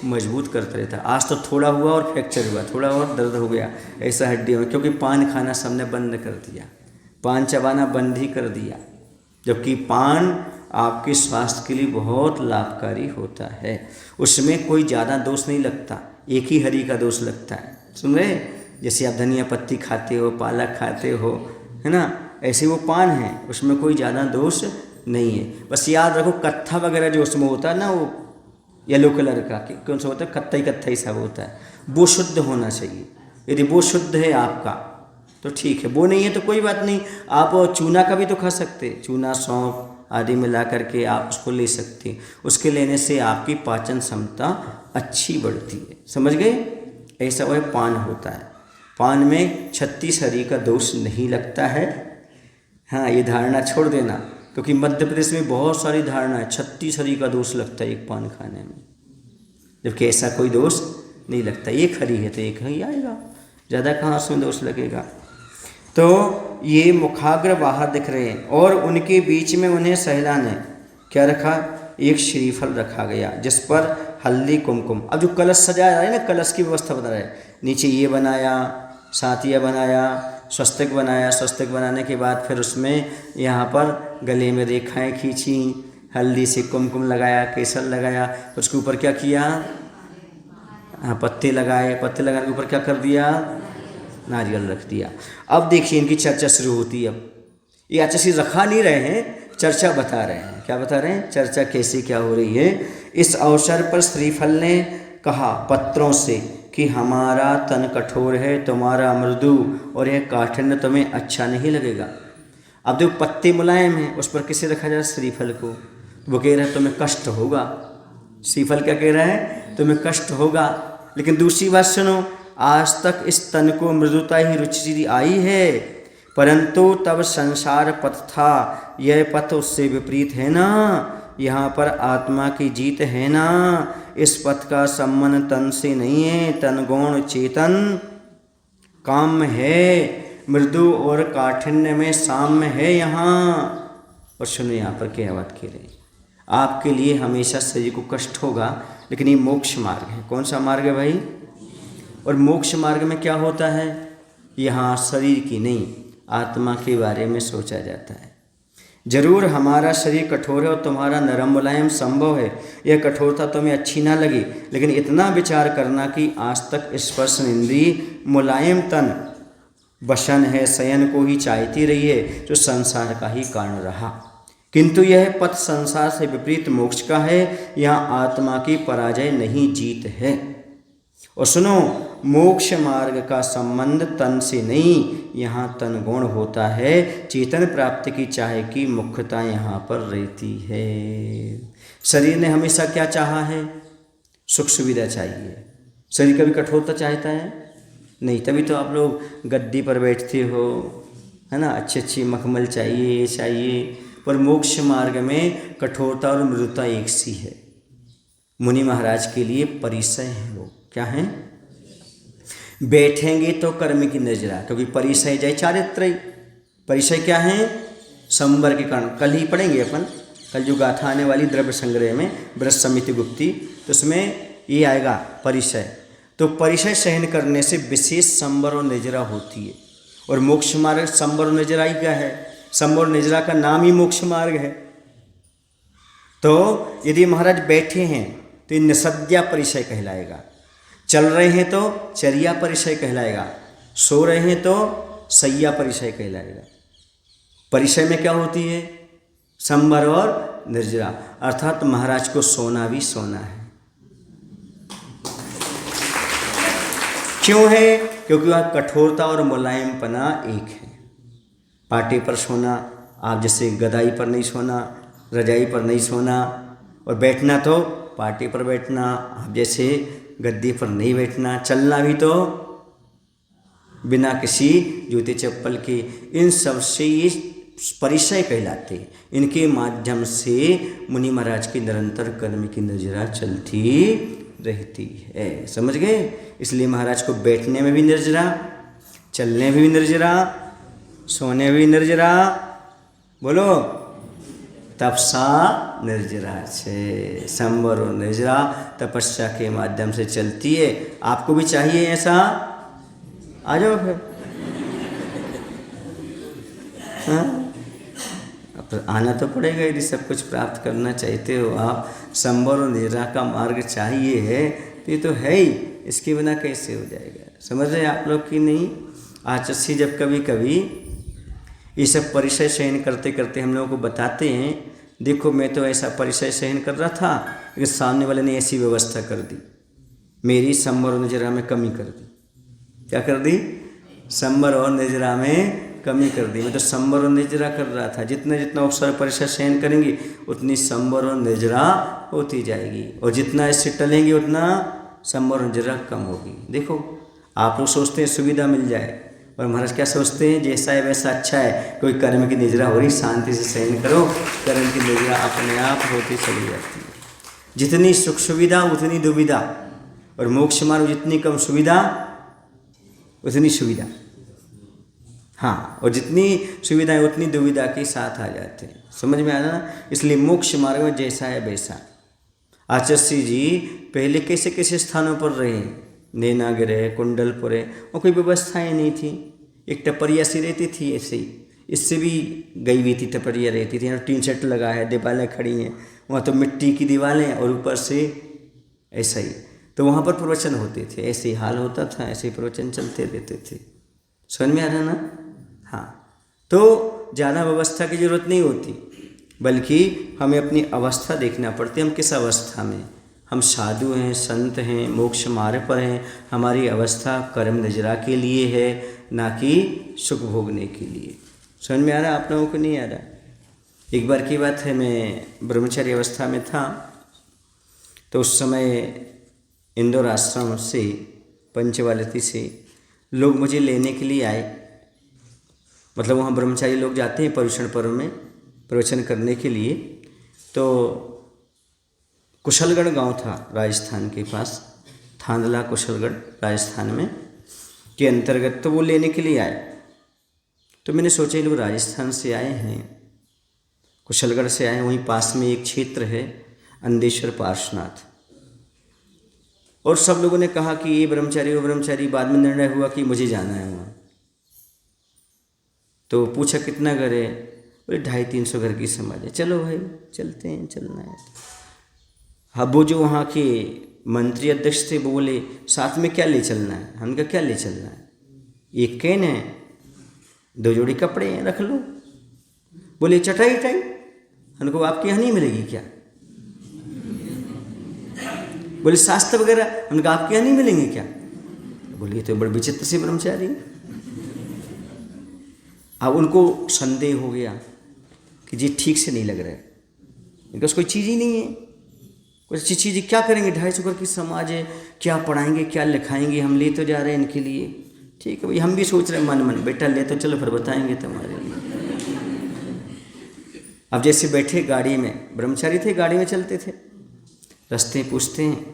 [SPEAKER 1] मजबूत करता रहता है। आज तो थोड़ा हुआ और फ्रैक्चर हुआ, थोड़ा और दर्द हो गया, ऐसा हड्डियों में, क्योंकि पान खाना सबने बंद कर दिया, पान चबाना बंद ही कर दिया। जबकि पान आपके स्वास्थ्य के लिए बहुत लाभकारी होता है, उसमें कोई ज़्यादा दोष नहीं लगता, एक ही हरी का दोष लगता है। सुन रहे? जैसे आप धनिया पत्ती खाते हो, पालक खाते हो, है ना, ऐसे वो पान है, उसमें कोई ज़्यादा दोष नहीं है। बस याद रखो कत्था वगैरह जो उसमें होता है ना, वो येलो कलर का कौन सा होता है, कत्थई कत्थई सा होता है, वो शुद्ध होना चाहिए। यदि वो शुद्ध है आपका तो ठीक है, वो नहीं है तो कोई बात नहीं, आप चूना का भी तो खा सकते, चूना सौंफ आदि मिला करके आप उसको ले सकते हैं। उसके लेने से आपकी पाचन क्षमता अच्छी बढ़ती है। समझ गए? ऐसा वह पान होता है। पान में 36 हरी का दोष नहीं लगता है। हाँ, ये धारणा छोड़ देना, क्योंकि मध्य प्रदेश में बहुत सारी धारणा है 36 हरी का दोष लगता है एक पान खाने में, जबकि ऐसा कोई दोष नहीं लगता। एक हरी है तो एक ही आएगा, ज़्यादा कहाँ उसमें दोष लगेगा। तो ये मुखाग्र बाहर दिख रहे हैं और उनके बीच में उन्हें सहलाने क्या रखा, एक श्रीफल रखा गया जिस पर हल्दी कुमकुम। अब जो कलश सजाया है ना, कलश की व्यवस्था बता रहा है, नीचे ये बनाया, सातिया बनाया, स्वस्तिक बनाया, स्वस्तिक बनाने के बाद फिर उसमें यहाँ पर गले में रेखाएं खींची, हल्दी से कुमकुम लगाया, केसर लगाया, उसके ऊपर क्या किया, हाँ पत्ते लगाए, पत्ते लगाने के ऊपर क्या कर दिया, नारियल रख दिया। अब देखिए इनकी चर्चा शुरू होती है। अब ये अच्छा चीज़ रखा नहीं रहे हैं, चर्चा बता रहे हैं। क्या बता रहे हैं? चर्चा कैसे क्या हो रही है। इस अवसर पर श्रीफल ने कहा पत्रों से कि हमारा तन कठोर है, तुम्हारा मृदु, और यह काठिन्य तुम्हें अच्छा नहीं लगेगा। अब जो पत्ते मुलायम हैं उस पर किसे रखा जाए, श्रीफल को। वो कह रहा है तुम्हें कष्ट होगा। श्रीफल क्या कह रहा है, तुम्हें कष्ट होगा। लेकिन दूसरी बात सुनो, आज तक इस तन को मृदुता ही रुचि आई है, परंतु तब संसार पथ था, यह पथ उससे विपरीत है ना। यहाँ पर आत्मा की जीत है ना। इस पथ का संबंध तन से नहीं है, तन गौण चेतन काम है, मृदु और काठिन्य में साम्य है यहाँ। और सुनो यहाँ पर क्या बात कह रहे हैं, आपके लिए हमेशा शरीर को कष्ट होगा, लेकिन ये मोक्ष मार्ग है। कौन सा मार्ग है भाई? और मोक्ष मार्ग में क्या होता है, यहाँ शरीर की नहीं आत्मा के बारे में सोचा जाता है। जरूर हमारा शरीर कठोर है और तुम्हारा नरम मुलायम संभव है, यह कठोरता तुम्हें अच्छी ना लगी, लेकिन इतना विचार करना कि आज तक स्पर्श इंद्रिय मुलायम तन वसन है, शयन को ही चाहती रही है, जो संसार का ही कारण रहा। किंतु यह पथ संसार से विपरीत मोक्ष का है, यहाँ आत्मा की पराजय नहीं जीत है। और सुनो, मोक्ष मार्ग का संबंध तन से नहीं, यहाँ तन गुण होता है। चेतन प्राप्ति की चाहे की मुख्यता यहाँ पर रहती है। शरीर ने हमेशा क्या चाहा है, सुख सुविधा चाहिए। शरीर कभी कठोरता चाहता है नहीं, तभी तो आप लोग गद्दी पर बैठते हो, है ना, अच्छी अच्छी मखमल चाहिए, ये चाहिए। पर मोक्ष मार्ग में कठोरता और मृदुता एक सी है। मुनि महाराज के लिए परिसय है, वो क्या है, बैठेंगे तो कर्म की नजरा, क्योंकि परिसय जय चारित्र। परिसय क्या है, संवर के कारण। कल ही पढ़ेंगे अपन, कल जो गाथा आने वाली द्रव्य संग्रह में व्रत समिति गुप्ती, तो उसमें ये आएगा परिसय। तो परिसय सहन करने से विशेष संवर और निजरा होती है। और मोक्ष मार्ग संवर और निजरा ही क्या है, संवर और निजरा का नाम ही मोक्ष मार्ग है। तो यदि महाराज बैठे हैं तो ये निसद्या परिसय कहलाएगा, चल रहे हैं तो चर्या परिसय कहलाएगा, सो रहे हैं तो सैया परिसय कहलाएगा। परिसय में क्या होती है, संवर और निर्जरा, अर्थात महाराज को सोना भी सोना है। क्यों है, क्योंकि वह कठोरता और मुलायमपना एक है। पाटे पर सोना, आप जैसे गदाई पर नहीं सोना, रजाई पर नहीं सोना, और बैठना तो पाटे पर बैठना, आप जैसे गद्दी पर नहीं बैठना। चलना भी तो बिना किसी जूते चप्पल के। इन सब से ये परिसय कहलाते हैं। इनके माध्यम से मुनि महाराज की निरंतर कर्म की नजरा चलती रहती है। समझ गए? इसलिए महाराज को बैठने में भी निर्जरा, चलने में भी निर्जरा, सोने में भी निर्जरा, बोलो, तपसा निर्जरा से। संवर और निर्जरा तपस्या के माध्यम से चलती है। आपको भी चाहिए ऐसा? आ जाओ फिर। हाँ, अब आना तो पड़ेगा यदि सब कुछ प्राप्त करना चाहते हो आप। संवर और निर्जरा का मार्ग चाहिए है तो ये तो है ही, इसके बिना कैसे हो जाएगा? समझ रहे आप लोग कि नहीं? आचार्य जब कभी कभी ये सब परिचय सहन करते करते हम लोगों को बताते हैं, देखो मैं तो ऐसा परिचय सहन कर रहा था, लेकिन सामने वाले ने ऐसी व्यवस्था कर दी, मेरी संवर और निर्जरा में कमी कर दी। क्या कर दी? संवर और निर्जरा में कमी कर दी। मैं तो संवर और निर्जरा कर रहा था, जितना जितना अवसर परिचय सहन करेंगे उतनी संवर और निर्जरा होती जाएगी, और जितना इससे टलेंगे उतना संवर और निर्जरा कम होगी। देखो आप लोग सोचते हैं सुविधा मिल जाए, और महाराज क्या सोचते हैं? जैसा है वैसा अच्छा है, कोई कर्म की निर्जरा हो रही, शांति से सहन करो, कर्म की निर्जरा अपने आप होती चली जाती है। जितनी सुख सुविधा उतनी दुविधा, और मोक्ष मार्ग जितनी कम सुविधा उतनी सुविधा। हाँ, और जितनी सुविधाएं उतनी दुविधा के साथ आ जाते हैं। समझ में आया ना? इसलिए मोक्ष मार्ग में जैसा है वैसा। आचार्य जी पहले कैसे कैसे स्थानों पर रहे, नैनागिर है, कुंडलपुर है, और कोई व्यवस्थाएं नहीं थी। एक टपरिया सी रहती थी ऐसे ही, इससे भी गई हुई थी टपरिया रहती थी। टीन सेट लगा है, दीवारें खड़ी हैं, वहाँ तो मिट्टी की दीवारें और ऊपर से ऐसा ही। तो वहाँ पर प्रवचन होते थे, ऐसे ही हाल होता था, ऐसे ही प्रवचन चलते रहते थे। समझ में आ रहा ना? हाँ, तो ज़्यादा व्यवस्था की जरूरत नहीं होती, बल्कि हमें अपनी अवस्था देखना पड़ती है। हम किस अवस्था में, हम साधु हैं, संत हैं, मोक्ष मार्ग पर हैं, हमारी अवस्था कर्म निर्जरा के लिए है, ना कि सुख भोगने के लिए। समझ में आ रहा? आप लोगों को नहीं आ रहा? एक बार की बात है, मैं ब्रह्मचारी अवस्था में था, तो उस समय इंदौर आश्रम से, पंचवालती से लोग मुझे लेने के लिए आए। मतलब वहाँ ब्रह्मचारी लोग जाते हैं पर्युषण पर्व में प्रवचन करने के लिए। तो कुशलगढ़ गांव था राजस्थान के पास, थांदला कुशलगढ़ राजस्थान में के अंतर्गत, तो वो लेने के लिए आए। तो मैंने सोचा ये लोग राजस्थान से आए हैं, कुशलगढ़ से आए हैं, वहीं पास में एक क्षेत्र है अंदेश्वर पार्श्वनाथ, और सब लोगों ने कहा कि ये ब्रह्मचारी वो ब्रह्मचारी। बाद में निर्णय हुआ कि मुझे जाना है वहाँ। तो पूछा कितना घर है? बोले 250-300 घर की समाज है। चलो भाई चलते हैं, चलना है। हाँ, वो जो वहाँ के मंत्री अध्यक्ष थे वो बोले साथ में क्या ले चलना है? हमने कहा क्या ले चलना है? एक कैन है, 2 जोड़ी कपड़े हैं, रख लो। बोले चटाई टाई हमको आपके यहाँ नहीं मिलेगी क्या? बोले शास्त्र वगैरह हमने कहा आपके यहाँ नहीं मिलेंगे क्या? बोले तो बड़े विचित्र से ब्रह्मचारी। अब उनको संदेह हो गया कि जी ठीक से नहीं लग रहा है, इनका कोई चीज़ ही नहीं है, कुछ अच्छी चीज़ क्या करेंगे? 250 घर की समाज है, क्या पढ़ाएंगे, क्या लिखाएंगे? हम ले तो जा रहे हैं इनके लिए। ठीक है भाई, हम भी सोच रहे हैं मन मन, बेटा ले तो चलो, फिर बताएंगे तुम्हारे लिए। अब जैसे बैठे गाड़ी में, ब्रह्मचारी थे, गाड़ी में चलते थे, रास्ते पूछते हैं,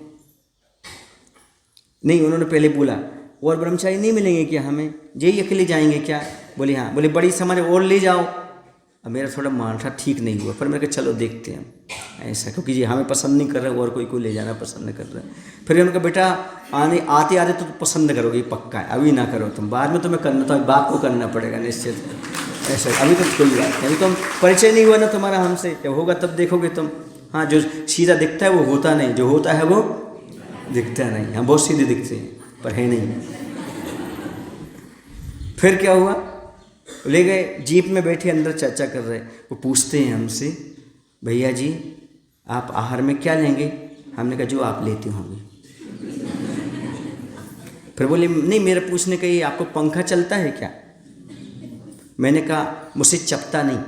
[SPEAKER 1] नहीं उन्होंने पहले बोला और ब्रह्मचारी नहीं मिलेंगे क्या हमें? यही अकेले जाएंगे क्या? बोले हाँ। बोले बड़ी समाज और ले जाओ। अब मेरा थोड़ा माथा ठीक नहीं हुआ, पर मैंने कहा चलो देखते हैं ऐसा, क्योंकि जी हमें पसंद नहीं कर रहा और कोई को ले जाना पसंद नहीं कर रहा है। फिर उन्होंने कहा बेटा आते आते तो पसंद करोगे, पक्का है, अभी ना करो तुम, बाद में तुम्हें करना, तो बाप को करना पड़ेगा निश्चित। ऐसा अभी तो कोई बात नहीं, अभी तुम परिचय नहीं हुआ ना तुम्हारा हमसे, जब होगा तब देखोगे तुम। हाँ, जो सीधा दिखता है वो होता नहीं, जो होता है वो दिखता नहीं। हम बहुत सीधे दिखते हैं पर है नहीं। फिर क्या हुआ? ले गए, जीप में बैठे अंदर चर्चा कर रहे। वो पूछते हैं हमसे, भैया जी आप आहार में क्या लेंगे? हमने कहा जो आप लेते होंगे। फिर बोले नहीं, मेरा पूछने का ये आपको पंखा चलता है क्या? मैंने कहा मुझसे चपता नहीं।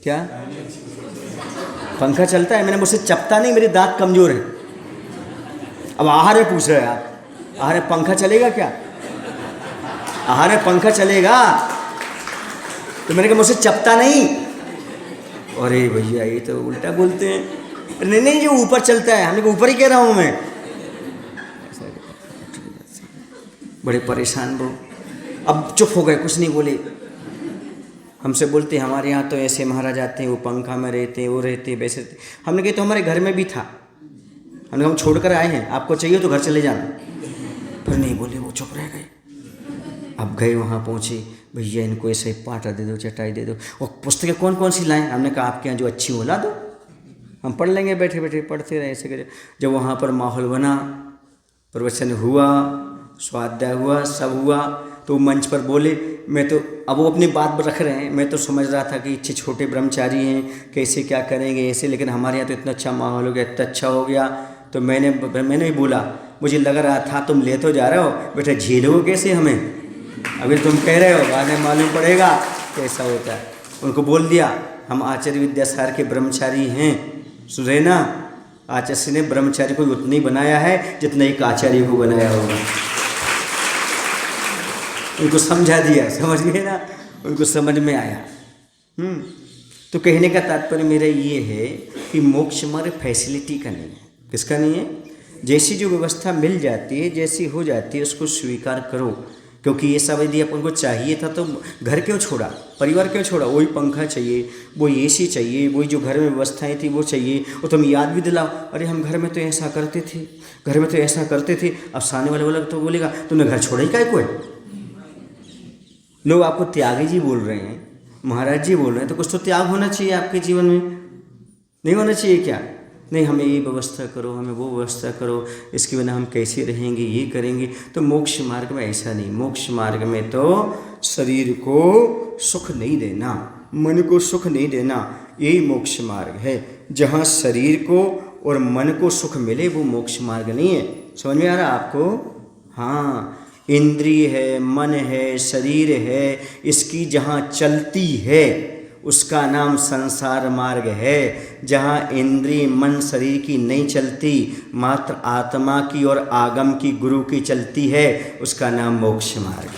[SPEAKER 1] क्या पंखा चलता है? मैंने मुझसे चपता नहीं, मेरे दांत कमजोर है। अब आहार में पूछ रहे हैं आप, आहार में पंखा चलेगा क्या? आहार में पंखा चलेगा? तो मैंने कहा मुझसे चपता नहीं। अरे भैया ये तो उल्टा बोलते हैं। नहीं नहीं, जो ऊपर चलता है, हमने कहा ऊपर ही कह रहा हूँ मैं। बड़े परेशान वो, अब चुप हो गए, कुछ नहीं बोले। हमसे बोलते हमारे यहाँ तो ऐसे महाराज आते हैं, वो पंखा में रहते हैं, वो रहते हैं, वैसे रहते। हमने कहा तो हमारे घर में भी था। हमने हम छोड़ कर आए हैं, आपको चाहिए तो घर चले जाना। फिर नहीं बोले, वो चुप रह गए। अब गए वहाँ पहुँचे, भैया इनको ऐसे पाटा दे दो, चटाई दे दो, और पुस्तकें कौन कौन सी लाएं। हमने कहा आपके यहाँ जो अच्छी हो ला दो, हम पढ़ लेंगे, बैठे बैठे पढ़ते रहे ऐसे करे। जब वहाँ पर माहौल बना, प्रवचन हुआ, स्वाध्याय हुआ, सब हुआ, तो मंच पर बोले। मैं तो अब वो अपनी बात रख रहे हैं, मैं तो समझ रहा था कि इतने छोटे ब्रह्मचारी हैं, कैसे क्या करेंगे ऐसे, लेकिन हमारे यहाँ तो इतना अच्छा माहौल हो गया, इतना अच्छा हो गया। तो मैंने भी बोला, मुझे लग रहा था तुम ले तो जा रहे हो बेटा, झेलोगे कैसे हमें, अभी तुम कह रहे हो, बाद में मालूम पड़ेगा कैसा होता है। उनको बोल दिया हम आचार्य विद्यासागर के ब्रह्मचारी हैं, सुन रहे ना, आचार्य ने ब्रह्मचारी को उतना ही बनाया है जितना एक आचार्य को बनाया होगा। उनको समझा दिया, समझ गए ना, उनको समझ में आया। तो कहने का तात्पर्य मेरा ये है कि मोक्ष मार्ग फैसिलिटी का नहीं है। किसका नहीं है? जैसी जो व्यवस्था मिल जाती है, जैसी हो जाती है, उसको स्वीकार करो। क्योंकि ये सब यदि अपन को चाहिए था तो घर क्यों छोड़ा, परिवार क्यों छोड़ा? वही पंखा चाहिए, वही एसी चाहिए, वही जो घर में व्यवस्थाएं थी वो चाहिए। और तुम याद भी दिलाओ, अरे हम घर में तो ऐसा करते थे, घर में तो ऐसा करते थे। अब सामने वाले वाला तो बोलेगा तुमने घर छोड़ा ही काय को है। लोग आपको त्यागी जी बोल रहे हैं, महाराज जी बोल रहे हैं, तो कुछ तो त्याग होना चाहिए आपके जीवन में, नहीं होना चाहिए क्या? नहीं, हमें ये व्यवस्था करो, हमें वो व्यवस्था करो, इसके बिना हम कैसे रहेंगे, ये करेंगे। तो मोक्ष मार्ग में ऐसा नहीं। मोक्ष मार्ग में तो शरीर को सुख नहीं देना, मन को सुख नहीं देना, यही मोक्ष मार्ग है। जहाँ शरीर को और मन को सुख मिले वो मोक्ष मार्ग नहीं है। समझ में आ रहा आपको? हाँ, इंद्रिय है, मन है, शरीर है, इसकी जहाँ चलती है उसका नाम संसार मार्ग है। जहाँ इंद्रिय, मन, शरीर की नहीं चलती, मात्र आत्मा की और आगम की, गुरु की चलती है, उसका नाम मोक्ष मार्ग।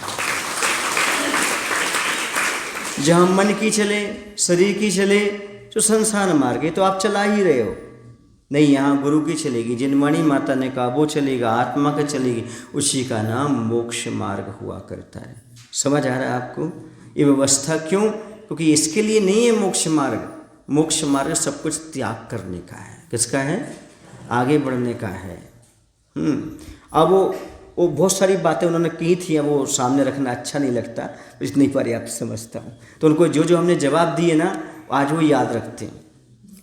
[SPEAKER 1] जहाँ मन की चले, शरीर की चले, जो संसार मार्ग है, तो आप चला ही रहे हो। नहीं, यहाँ गुरु की चलेगी, जिन मणि माता ने कहा वो चलेगा, आत्मा का चलेगी, उसी का नाम मोक्ष मार्ग हुआ करता है। समझ आ रहा है आपको? ये व्यवस्था क्यों? क्योंकि इसके लिए नहीं है मोक्ष मार्ग। मोक्ष मार्ग सब कुछ त्याग करने का है। किसका है? आगे बढ़ने का है। अब वो बहुत सारी बातें उन्होंने की थी, अब वो सामने रखना अच्छा नहीं लगता, इतनी पर्याप्त समझता हूँ। तो उनको जो जो हमने जवाब दिए ना, आज वो याद रखते हैं।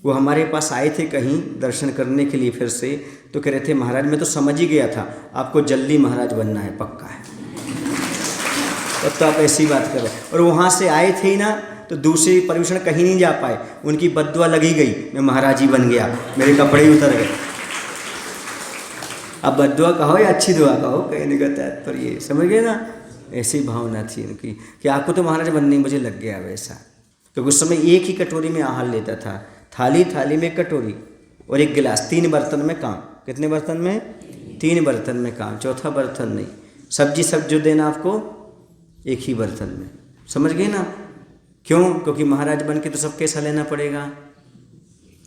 [SPEAKER 1] वो हमारे पास आए थे कहीं दर्शन करने के लिए फिर से, तो कह रहे थे महाराज मैं तो समझ ही गया था आपको जल्दी महाराज बनना है, पक्का है, तो आप ऐसी बात करो। और वहाँ से आए थे ही ना, तो दूसरे परिवेशन कहीं नहीं जा पाए, उनकी बद्दुआ लगी गई, मैं महाराज ही बन गया, मेरे कपड़े ही उतर गए। अब बद्दुआ कहो या अच्छी दुआ कहो, कहने का तात्पर्य समझ गए ना, ऐसी भावना थी उनकी कि आपको तो महाराज बनने मुझे लग गया वैसा। क्योंकि उस समय एक ही कटोरी में आहार लेता था, थाली थाली में कटोरी और एक गिलास, 3 बर्तन में काम। कितने बर्तन में? 3 बर्तन में काम, चौथा बर्तन नहीं। सब्जी सब जो देना आपको एक ही बर्तन में। समझ गए ना? क्यों? क्योंकि महाराज बन के तो सब कैसा लेना पड़ेगा,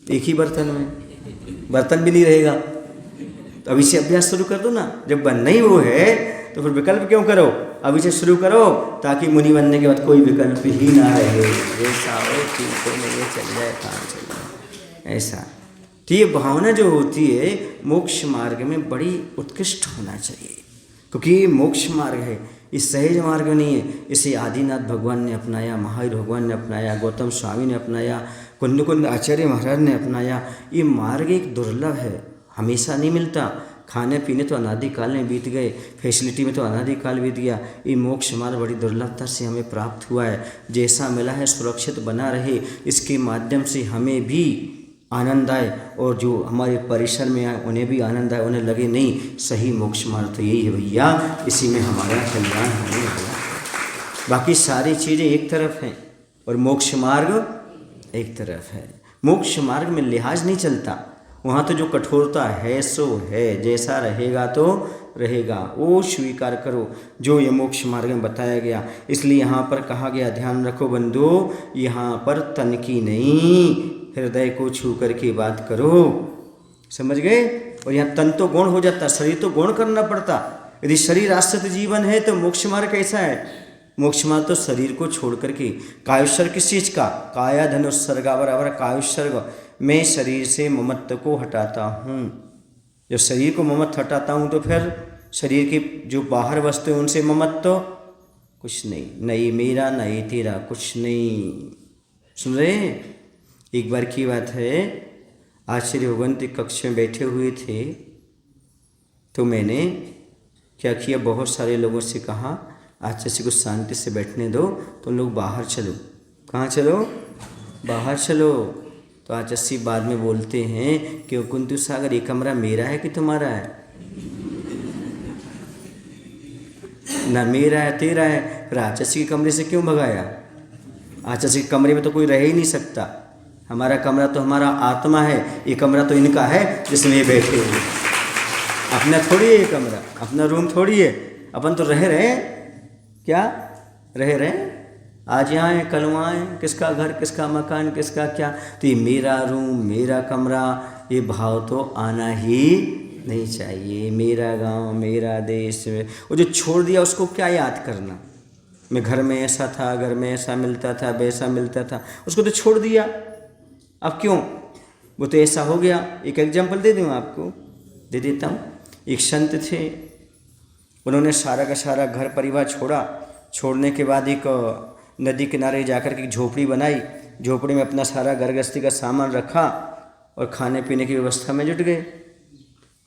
[SPEAKER 1] एक ही बर्तन में, बर्तन भी नहीं रहेगा। तो अभी से अभ्यास शुरू कर दो ना, जब बनना ही वो है तो फिर विकल्प क्यों करो, अभी से शुरू करो, ताकि मुनि बनने के बाद कोई विकल्प ही ना रहे। ऐसा हो कि कोई नहीं, चल जाए, काम चल जाए, ऐसा। तो ये भावना जो होती है मोक्ष मार्ग में बड़ी उत्कृष्ट होना चाहिए, क्योंकि ये मोक्ष मार्ग है, इस सहज मार्ग नहीं है। इसे आदिनाथ भगवान ने अपनाया, महावीर भगवान ने अपनाया, गौतम स्वामी ने अपनाया, कुंद कुंद आचार्य महाराज ने अपनाया। ये मार्ग एक दुर्लभ है, हमेशा नहीं मिलता। खाने पीने तो अनादिकाल में बीत गए, फैसिलिटी में तो अनादिकाल बीत गया। ये मोक्ष मार्ग बड़ी दुर्लभता से हमें प्राप्त हुआ है। जैसा मिला है सुरक्षित बना रहे, इसके माध्यम से हमें भी आनंद आए और जो हमारे परिसर में आए उन्हें भी आनंद आए, उन्हें लगे नहीं सही मोक्ष मार्ग तो यही है भैया, इसी में हमारा कल्याण होने वाला। बाकी सारी चीज़ें एक तरफ हैं और मोक्ष मार्ग एक तरफ है। मोक्ष मार्ग में लिहाज नहीं चलता, वहाँ तो जो कठोरता है सो है, जैसा रहेगा तो रहेगा, वो स्वीकार करो जो ये मोक्ष मार्ग में बताया गया। इसलिए यहाँ पर कहा गया, ध्यान रखो बंधु, यहाँ पर तन की नहीं, हृदय को छू करके बात करो। समझ गए? और यहाँ तन तो गौण हो जाता, शरीर तो गौण करना पड़ता। यदि शरीर आश्रित जीवन है तो मोक्ष मार्ग कैसा है? मोक्ष मार्ग तो शरीर को छोड़ करके। कायुत्सर्ग किस चीज़ का? काया धनुस्सर्गा बराबर कायुत्सर्ग। मैं शरीर से ममत्व को हटाता हूँ। जब शरीर को ममत्व हटाता हूँ तो फिर शरीर की जो बाहर वस्तु है उनसे ममत्व कुछ नहीं, न ये मेरा न ये तेरा, कुछ नहीं। सुन रहे हैं? एक बार की बात है, आचार्य भगवंत कक्ष में बैठे हुए थे तो मैंने क्या किया, बहुत सारे लोगों से कहा आचार्य को शांति से बैठने दो, तो लोग बाहर चलो। कहाँ चलो? बाहर चलो। तो आचार्य बाद में बोलते हैं कि कुंतु सागर ये कमरा मेरा है कि तुम्हारा है? ना मेरा है तेरा है, फिर आचार्य के कमरे से क्यों भगाया? आचार्य के कमरे में तो कोई रह ही नहीं सकता। हमारा कमरा तो हमारा आत्मा है, ये कमरा तो इनका है जिसमें ये बैठे हुए। अपना थोड़ी है ये कमरा, अपना रूम थोड़ी है। अपन तो रह रहे हैं, क्या रह रहे हैं? आज यहाँ है कल वहाँ है, किसका घर किसका मकान किसका क्या। तो ये मेरा रूम मेरा कमरा, ये भाव तो आना ही नहीं चाहिए। मेरा गांव मेरा देश, वो जो छोड़ दिया उसको क्या याद करना। मैं घर में ऐसा था, घर में ऐसा मिलता था वैसा मिलता था, उसको तो छोड़ दिया। अब क्यों? वो तो ऐसा हो गया। एक एग्जाम्पल दे दूँ आपको, दे देता हूँ। एक संत थे, उन्होंने सारा का सारा घर परिवार छोड़ा। छोड़ने के बाद एक नदी किनारे जाकर के झोपड़ी बनाई। झोपड़ी में अपना सारा घर गृहस्थी का सामान रखा और खाने पीने की व्यवस्था में जुट गए।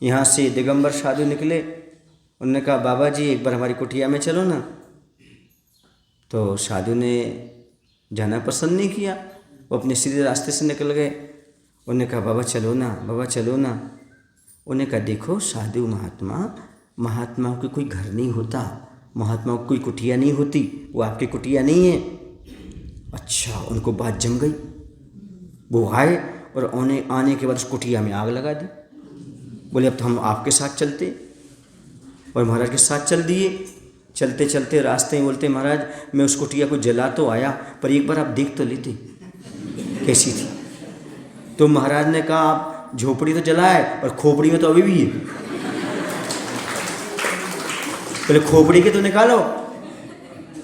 [SPEAKER 1] यहाँ से दिगंबर साधु निकले। उन्होंने कहा बाबा जी एक बार हमारी कुटिया में चलो ना। तो साधु ने जाना पसंद नहीं किया, वो अपने सीधे रास्ते से निकल गए। उन्होंने कहा बाबा चलो ना, बाबा चलो ना। उन्हें कहा देखो साधु महात्मा को कोई घर नहीं होता, महात्मा को कोई कुटिया नहीं होती, वो आपकी कुटिया नहीं है। अच्छा, उनको बात जम गई। वो आए और आने के बाद उस कुटिया में आग लगा दी। बोले अब तो हम आपके साथ चलते, और महाराज के साथ चल दिए। चलते चलते रास्ते में बोलते महाराज मैं उस कुटिया को जला तो आया, पर एक बार आप देख तो लेते कैसी थी। तो महाराज ने कहा आप झोपड़ी तो जलाए और खोपड़ी में तो अभी भी है। पहले खोपड़ी के तो निकालो।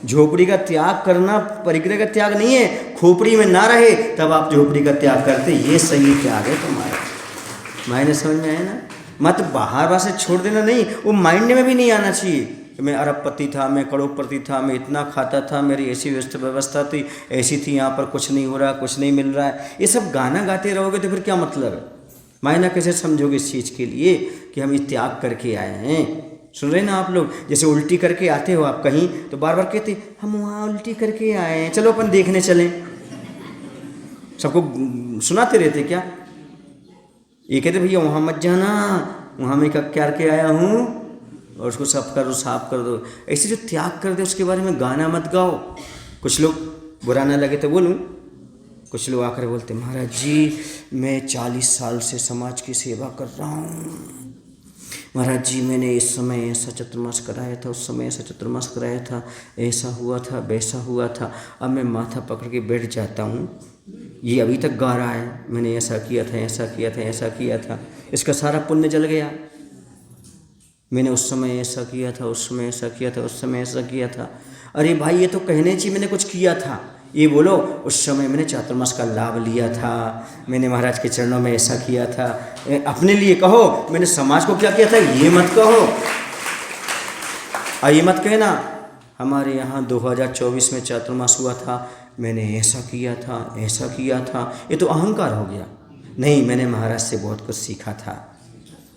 [SPEAKER 1] झोपड़ी का त्याग करना परिग्रह का त्याग नहीं है, खोपड़ी में ना रहे तब आप झोपड़ी का त्याग करते, ये सही त्याग है तुम्हारा। मायने समझ में आया ना? मत बाहर से छोड़ देना नहीं, वो माइंड में भी नहीं आना चाहिए। मैं अरबपति था, मैं करोड़पति था, मैं इतना खाता था, मेरी ऐसी व्यवस्था थी, ऐसी थी, यहाँ पर कुछ नहीं हो रहा, कुछ नहीं मिल रहा है। ये सब गाना गाते रहोगे तो फिर क्या मतलब है? मायना कैसे समझोगे इस चीज़ के लिए कि हम ये त्याग करके आए हैं? सुन रहे ना आप लोग? जैसे उल्टी करके आते हो आप कहीं तो बार बार कहते हम वहाँ उल्टी करके आए हैं, चलो अपन देखने चलें। सबको सुनाते रहते क्या? ये कहते भैया वहाँ मत जाना, वहाँ मैं क्या के आया हूँ, और उसको साफ कर दो। ऐसे जो त्याग कर दे उसके बारे में गाना मत गाओ। कुछ लोग बुरा ना लगे तो बोलूँ, कुछ लोग आकर बोलते महाराज जी मैं 40 साल से समाज की सेवा कर रहा हूँ, महाराज जी मैंने इस समय ऐसा चतुर्मास कराया था, उस समय ऐसा चतुर्मास कराया था, ऐसा हुआ था वैसा हुआ था। अब मैं माथा पकड़ के बैठ जाता हूँ, ये अभी तक गा रहा है मैंने ऐसा किया था ऐसा किया था ऐसा किया था, इसका सारा पुण्य जल गया। मैंने उस समय ऐसा किया था, उस समय ऐसा किया था, उस समय ऐसा किया था। अरे भाई ये तो कहने चाहिए मैंने कुछ किया था, ये बोलो उस समय मैंने चातुर्मास का लाभ लिया था, मैंने महाराज के चरणों में ऐसा किया था। अपने लिए कहो, मैंने समाज को क्या किया था ये मत कहो। और ये मत कहना हमारे यहाँ 2024 में चातुर्मास हुआ था, मैंने ऐसा किया था ऐसा किया था। ये तो अहंकार हो गया। नहीं, मैंने महाराज से बहुत कुछ सीखा था,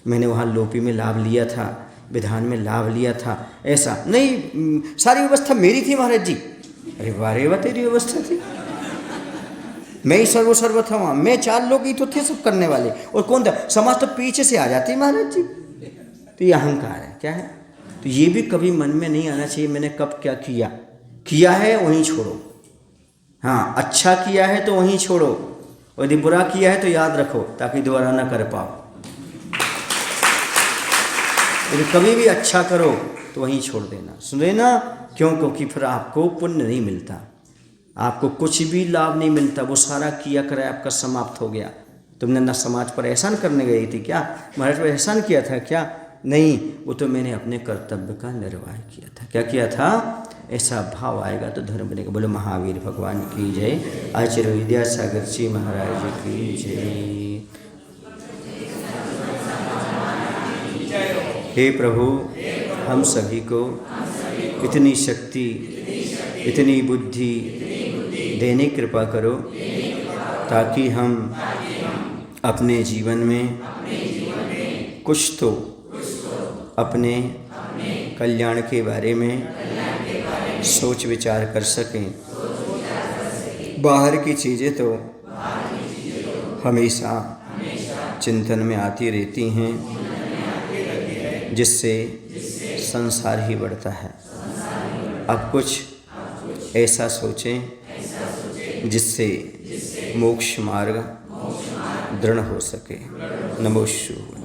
[SPEAKER 1] मैंने वहाँ लोपी में लाभ लिया था, विधान में लाभ लिया था। ऐसा नहीं, सारी व्यवस्था मेरी थी महाराज जी। अरे वाह तेरी व्यवस्था थी, मैं ही सर्व था वहाँ, मैं 4 लोग ही तो थे सब करने वाले, और कौन था? समाज तो पीछे से आ जाती महाराज जी। तो ये अहंकार है, क्या है? तो ये भी कभी मन में नहीं आना चाहिए मैंने कब क्या किया है वहीं छोड़ो। हाँ, अच्छा किया है तो वहीं छोड़ो, और यदि बुरा किया है तो याद रखो ताकि दोबारा ना कर पाओ। यदि कभी भी अच्छा करो तो वहीं छोड़ देना। सुन रहे ना? क्यों? क्योंकि फिर आपको पुण्य नहीं मिलता, आपको कुछ भी लाभ नहीं मिलता, वो सारा किया कराया आपका समाप्त हो गया। तुमने ना समाज पर एहसान करने गई थी क्या? महाराज पर एहसान किया था क्या? नहीं, वो तो मैंने अपने कर्तव्य का निर्वाह किया था। क्या किया था? ऐसा भाव आएगा तो धर्म बनेगा। बोलो महावीर भगवान की जय। आचार्य विद्यासागर जी महाराज की जय। हे प्रभु, हम सभी को इतनी शक्ति, इतनी बुद्धि देने की कृपा करो ताकि हम अपने जीवन में कुछ तो अपने कल्याण के बारे में सोच विचार कर सकें। बाहर की चीज़ें तो हमेशा चिंतन में आती रहती हैं, जिससे संसार ही बढ़ता है। अब कुछ ऐसा सोचें जिससे मोक्ष मार्ग दृढ़ हो सके। नमो शिवाय।